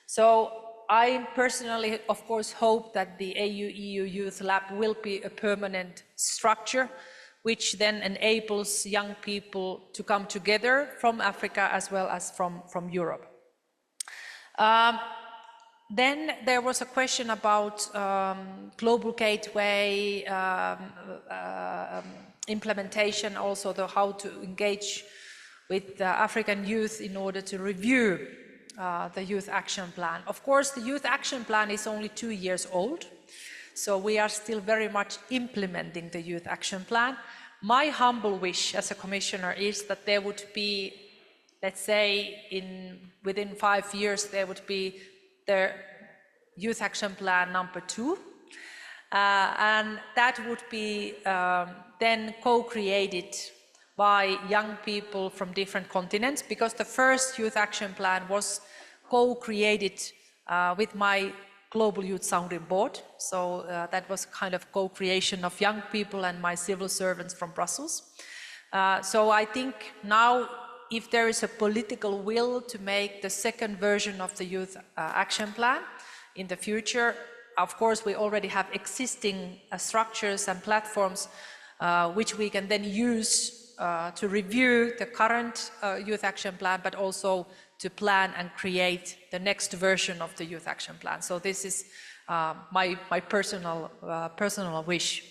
So I personally, of course, hope that the AU-EU Youth Lab will be a permanent structure which then enables young people to come together from Africa as well as from Europe. Then there was a question about global gateway implementation, also how to engage with African youth in order to review the Youth Action Plan. Of course, the Youth Action Plan is only 2 years old, so we are still very much implementing the Youth Action Plan. My humble wish as a commissioner is that there would be, let's say, within 5 years, there would be the Youth Action Plan number 2, and that would be then co-created by young people from different continents, because the first Youth Action Plan was co-created with my Global Youth Sounding Board. So that was kind of co-creation of young people and my civil servants from Brussels. So I think now, if there is a political will to make the second version of the Youth Action Plan in the future, of course we already have existing structures and platforms which we can then use to review the current Youth Action Plan, but also to plan and create the next version of the Youth Action Plan. So this is my personal wish.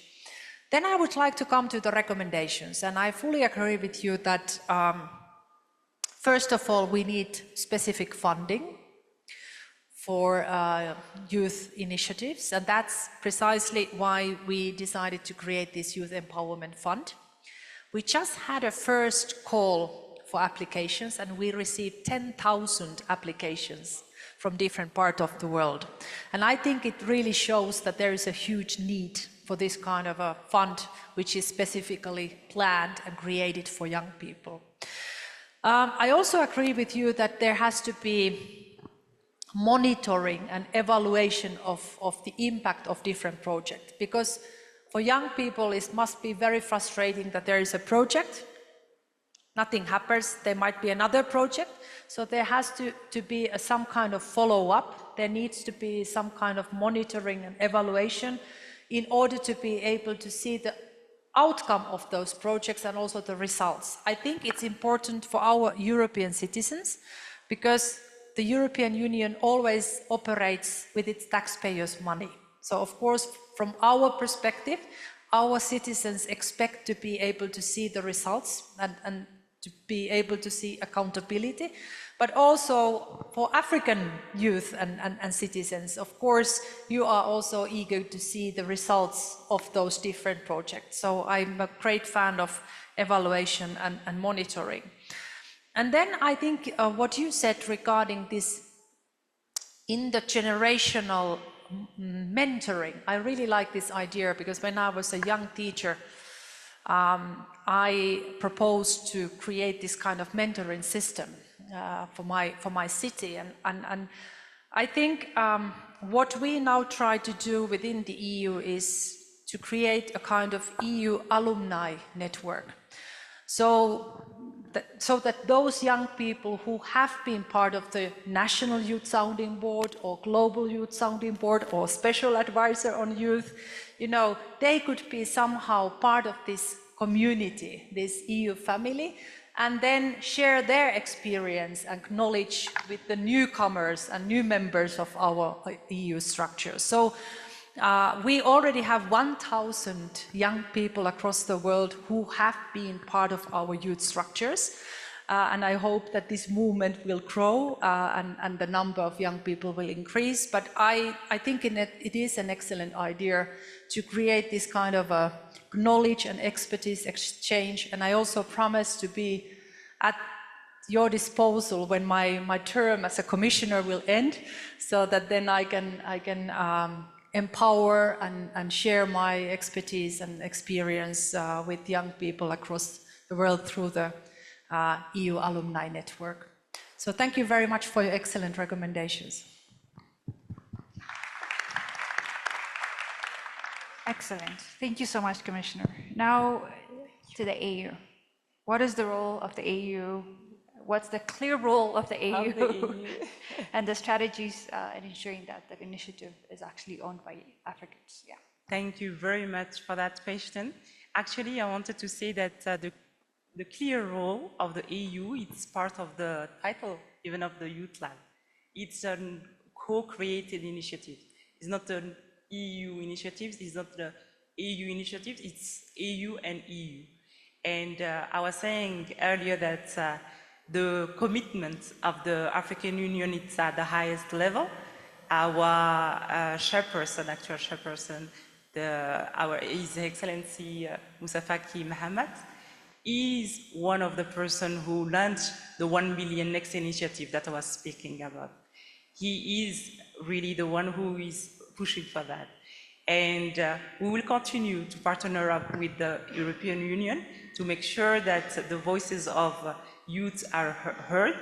Then I would like to come to the recommendations, and I fully agree with you that first of all we need specific funding for youth initiatives, and that's precisely why we decided to create this Youth Empowerment Fund. We just had a first call for applications and we received 10,000 applications from different parts of the world. And I think it really shows that there is a huge need for this kind of a fund, which is specifically planned and created for young people. I also agree with you that there has to be monitoring and evaluation of the impact of different projects, because for young people it must be very frustrating that there is a project, nothing happens, there might be another project, so there has to be some kind of follow-up, there needs to be some kind of monitoring and evaluation in order to be able to see the outcome of those projects and also the results. I think it's important for our European citizens because the European Union always operates with its taxpayers' money. So of course, from our perspective, our citizens expect to be able to see the results and to be able to see accountability, but also for African youth and citizens, of course, you are also eager to see the results of those different projects. So I'm a great fan of evaluation and monitoring. And then I think what you said regarding this intergenerational mentoring, I really like this idea because when I was a young teacher, I proposed to create this kind of mentoring system for my city, and I think what we now try to do within the EU is to create a kind of EU alumni network, so that those young people who have been part of the National Youth Sounding Board or Global Youth Sounding Board or Special Advisor on Youth, you know, they could be somehow part of this community, this EU family, and then share their experience and knowledge with the newcomers and new members of our EU structure. So we already have 1,000 young people across the world who have been part of our youth structures. And I hope that this movement will grow and the number of young people will increase. But I think it is an excellent idea to create this kind of a knowledge and expertise exchange. And I also promise to be at your disposal when my term as a commissioner will end, so that then I can empower and share my expertise and experience with young people across the world through the EU Alumni Network. So thank you very much for your excellent recommendations. Excellent. Thank you so much, Commissioner. Now to the AU. What is the role of the AU? What's the clear role of the AU, and the strategies in ensuring that the initiative is actually owned by Africans? Yeah. Thank you very much for that question. Actually, I wanted to say that the clear role of the AU, it's part of the title even of the Youth Lab. It's a co-created initiative. It's not an EU initiative, it's not the AU initiative, it's AU and EU. And I was saying earlier that the commitment of the African Union is at the highest level. Our chairperson, actual chairperson, His Excellency Moussa Faki Mahamat, is one of the persons who launched the 1 Million Next initiative that I was speaking about. He is really the one who is pushing for that. And we will continue to partner up with the European Union to make sure that the voices of youth are heard.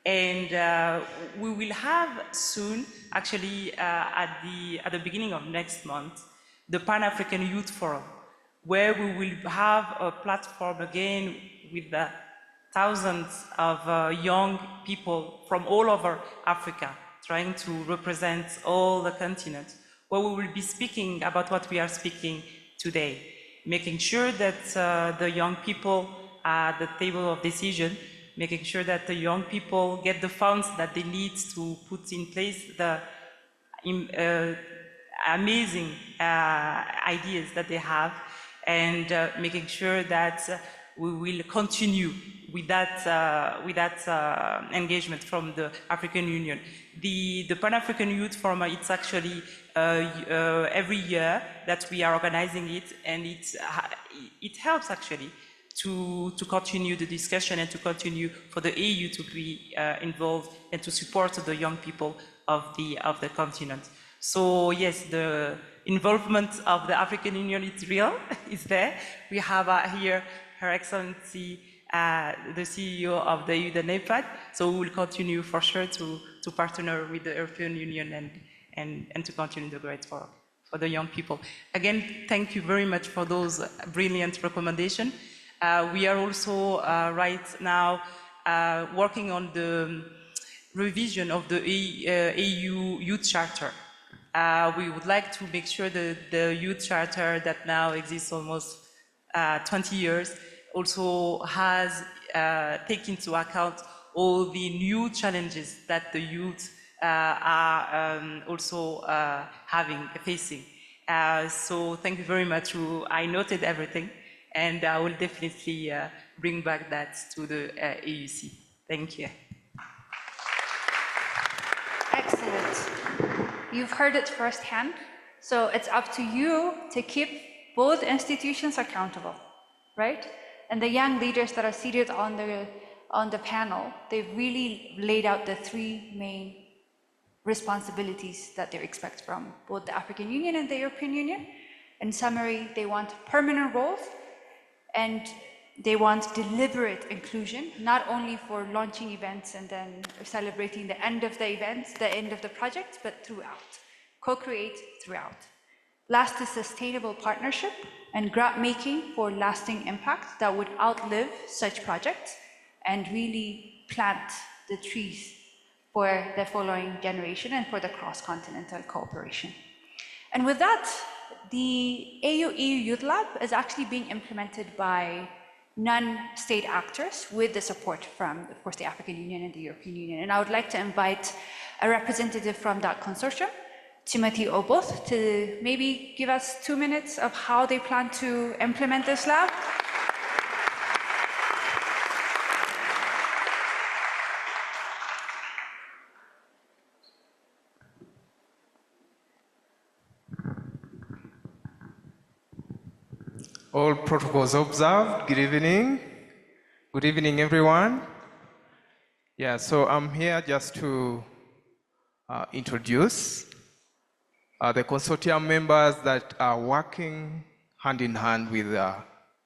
And we will have soon, actually at the beginning of next month, the Pan-African Youth Forum, where we will have a platform again with the thousands of young people from all over Africa, trying to represent all the continent, where we will be speaking about what we are speaking today, making sure that the young people are at the table of decision, making sure that the young people get the funds that they need to put in place the amazing ideas that they have, and making sure that we will continue with that engagement from the African Union. The Pan-African Youth Forum, it's actually every year that we are organizing it, and it helps actually to continue the discussion and to continue for the EU to be involved and to support the young people of the continent. So yes, the involvement of the African Union is real, is there. We have here Her Excellency, the CEO of the EU, the NEPAD, so we will continue for sure to partner with the European Union and to continue the great work for the young people. Again, thank you very much for those brilliant recommendations. We are also right now working on the revision of the EU Youth Charter. We would like to make sure that the Youth Charter that now exists almost 20 years also has taken into account all the new challenges that the youth are also facing. So thank you very much. I noted everything, and I will definitely bring back that to the AUC. Thank you. Excellent. You've heard it firsthand, so it's up to you to keep both institutions accountable, right? And the young leaders that are seated on the panel, they've really laid out the three main responsibilities that they expect from both the African Union and the European Union. In summary, they want permanent roles, and they want deliberate inclusion, not only for launching events and then celebrating the end of the events, the end of the project, but throughout. Co-create throughout. Last is sustainable partnership and grant making for lasting impact that would outlive such projects and really plant the trees for the following generation and for the cross-continental cooperation. And with that, the AU-EU Youth Lab is actually being implemented by non-state actors with the support from, of course, the African Union and the European Union. And I would like to invite a representative from that consortium, Timothy Oboth, to maybe give us 2 minutes of how they plan to implement this lab. All protocols observed. Good evening. Good evening, everyone. Yeah, so I'm here just to introduce the consortium members that are working hand in hand with the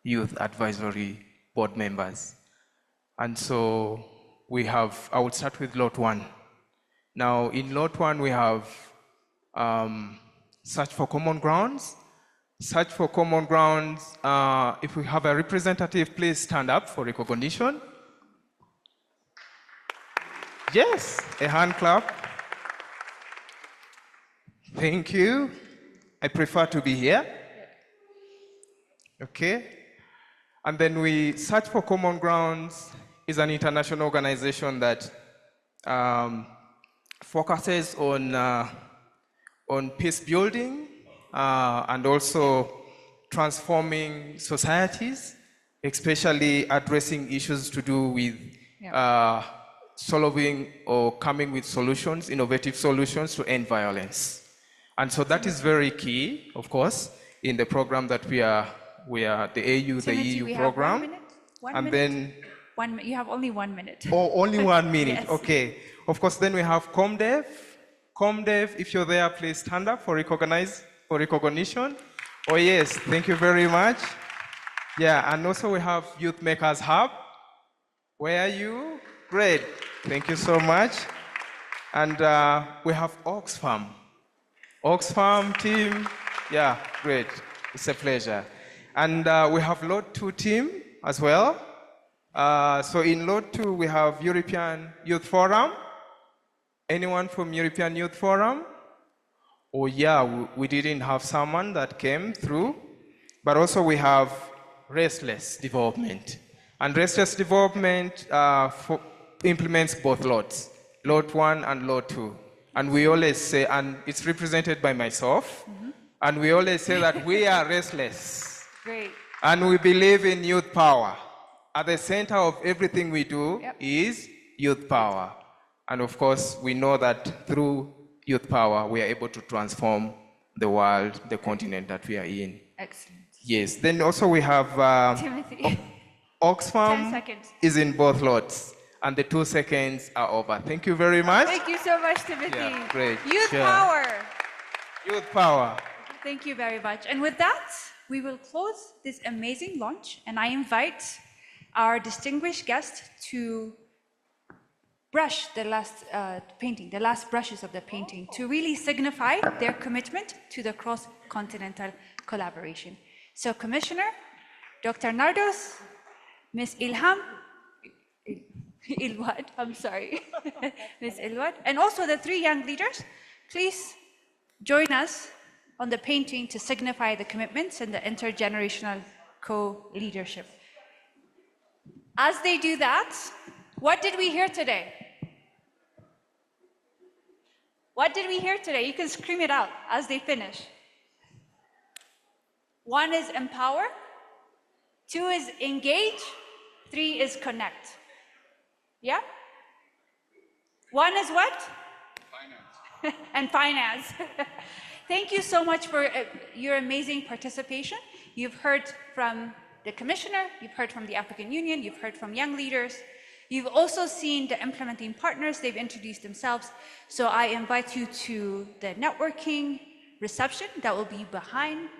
Youth Advisory Board members. And so we have, I will start with Lot 1. Now, in Lot 1, we have Search for Common Grounds. Search for Common Grounds, if we have a representative, please stand up for recognition. Yes, a hand clap. Thank you. I prefer to be here. Okay. And then Search for Common Grounds is an international organization that focuses on peace building, and also transforming societies, especially addressing issues to do with solving or coming with solutions, innovative solutions to end violence. And so that is very key, of course, in the program that we are the AU, the EU program. You have only 1 minute. Oh, only 1 minute, Yes. Okay. Of course, then we have ComDev. ComDev, if you're there, please stand up for recognition. Oh yes, thank you very much. Yeah, and also we have Youth Makers Hub. Where are you? Great, thank you so much. And we have Oxfam. Oxfam team, yeah, great, it's a pleasure. And we have Lot 2 team as well. So in Lot 2, we have European Youth Forum. Anyone from European Youth Forum? Oh yeah, we didn't have someone that came through, but also we have Restless Development. And Restless Development implements both lots, Lot 1 and Lot 2. And we always say, and it's represented by myself, and we always say that we are restless. Great. And we believe in youth power. At the center of everything we do is youth power. And of course, we know that through youth power, we are able to transform the world, the continent that we are in. Excellent. Yes, then also we have... Timothy. 10 Oxfam seconds. is in both lots, and the 2 seconds are over. Thank you very much. Thank you so much, Timothy. Yeah, great. Youth Sure. power. Youth power. Thank you very much. And with that, we will close this amazing launch, and I invite our distinguished guest to brush the last painting, the last brushes of the painting, to really signify their commitment to the cross-continental collaboration. So Commissioner, Dr. Nardos, Ms. Ilham, Ilwad, I'm sorry, Ms. Ilwad, and also the 3 young leaders, please join us on the painting to signify the commitments and the intergenerational co-leadership. As they do that, what did we hear today? What did we hear today? You can scream it out as they finish. 1 is empower, 2 is engage, 3 is connect. Yeah? 1 is what? Finance. And finance. Thank you so much for your amazing participation. You've heard from the Commissioner, you've heard from the African Union, you've heard from young leaders. You've also seen the implementing partners, they've introduced themselves. So I invite you to the networking reception that will be behind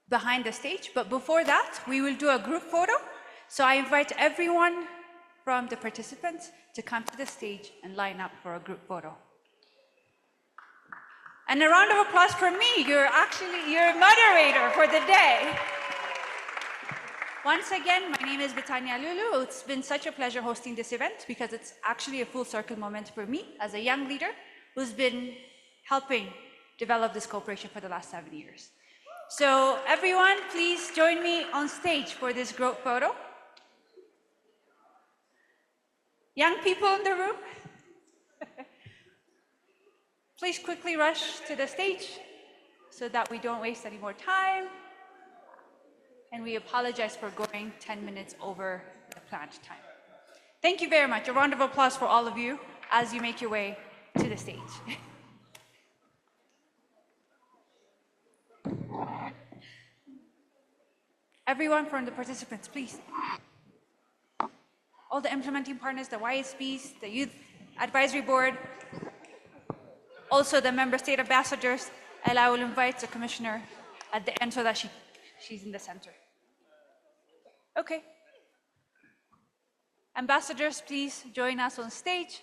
the stage. But before that, we will do a group photo. So I invite everyone from the participants to come to the stage and line up for a group photo. And a round of applause for me. You're moderator for the day. Once again, my name is Bitania Lulu. It's been such a pleasure hosting this event because it's actually a full circle moment for me as a young leader who's been helping develop this cooperation for the last 7 years. So everyone, please join me on stage for this group photo. Young people in the room, please quickly rush to the stage so that we don't waste any more time. And we apologize for going 10 minutes over the planned time. Thank you very much. A round of applause for all of you as you make your way to the stage. Everyone from the participants, please. All the implementing partners, the YSPs, the Youth Advisory Board, also the member state ambassadors, and I will invite the commissioner at the end so that she's in the center. Okay. Ambassadors, please join us on stage.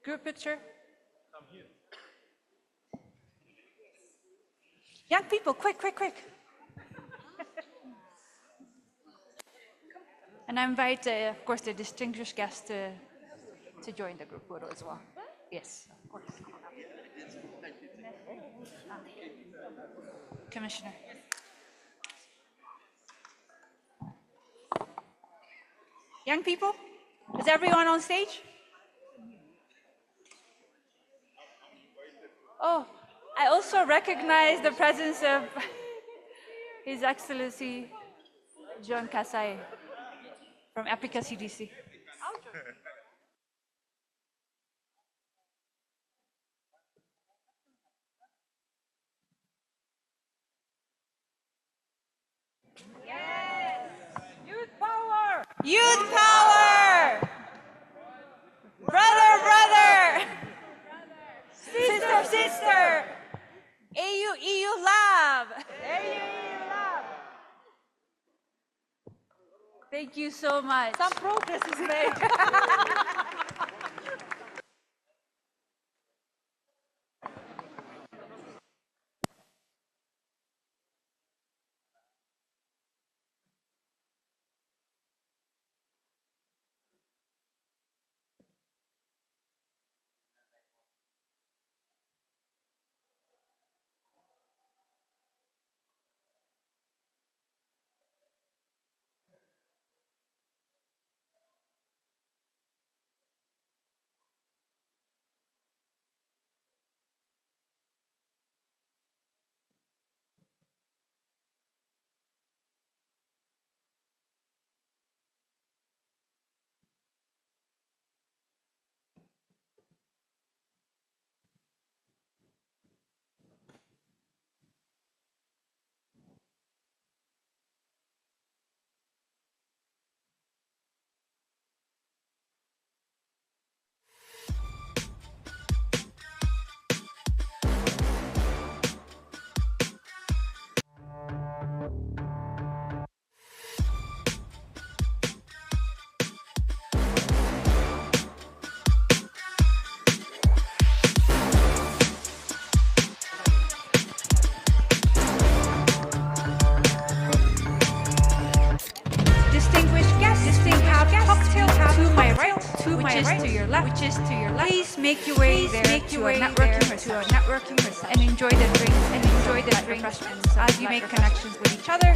Group picture. Come here. Young people, quick, quick, quick. And I invite, of course, the distinguished guests to join the group photo as well. Yes, of course. Commissioner. Young people, is everyone on stage? Oh, I also recognize the presence of His Excellency John Kasai from Africa CDC. Yes! Youth power! Youth power! Brother, brother! Sister, sister! AU, EU love! AU, EU love! Thank you so much. Some progress is made. which is to your left. Please make your way there to a networking reception and enjoy the drinks and enjoy the refreshments as you make connections with each other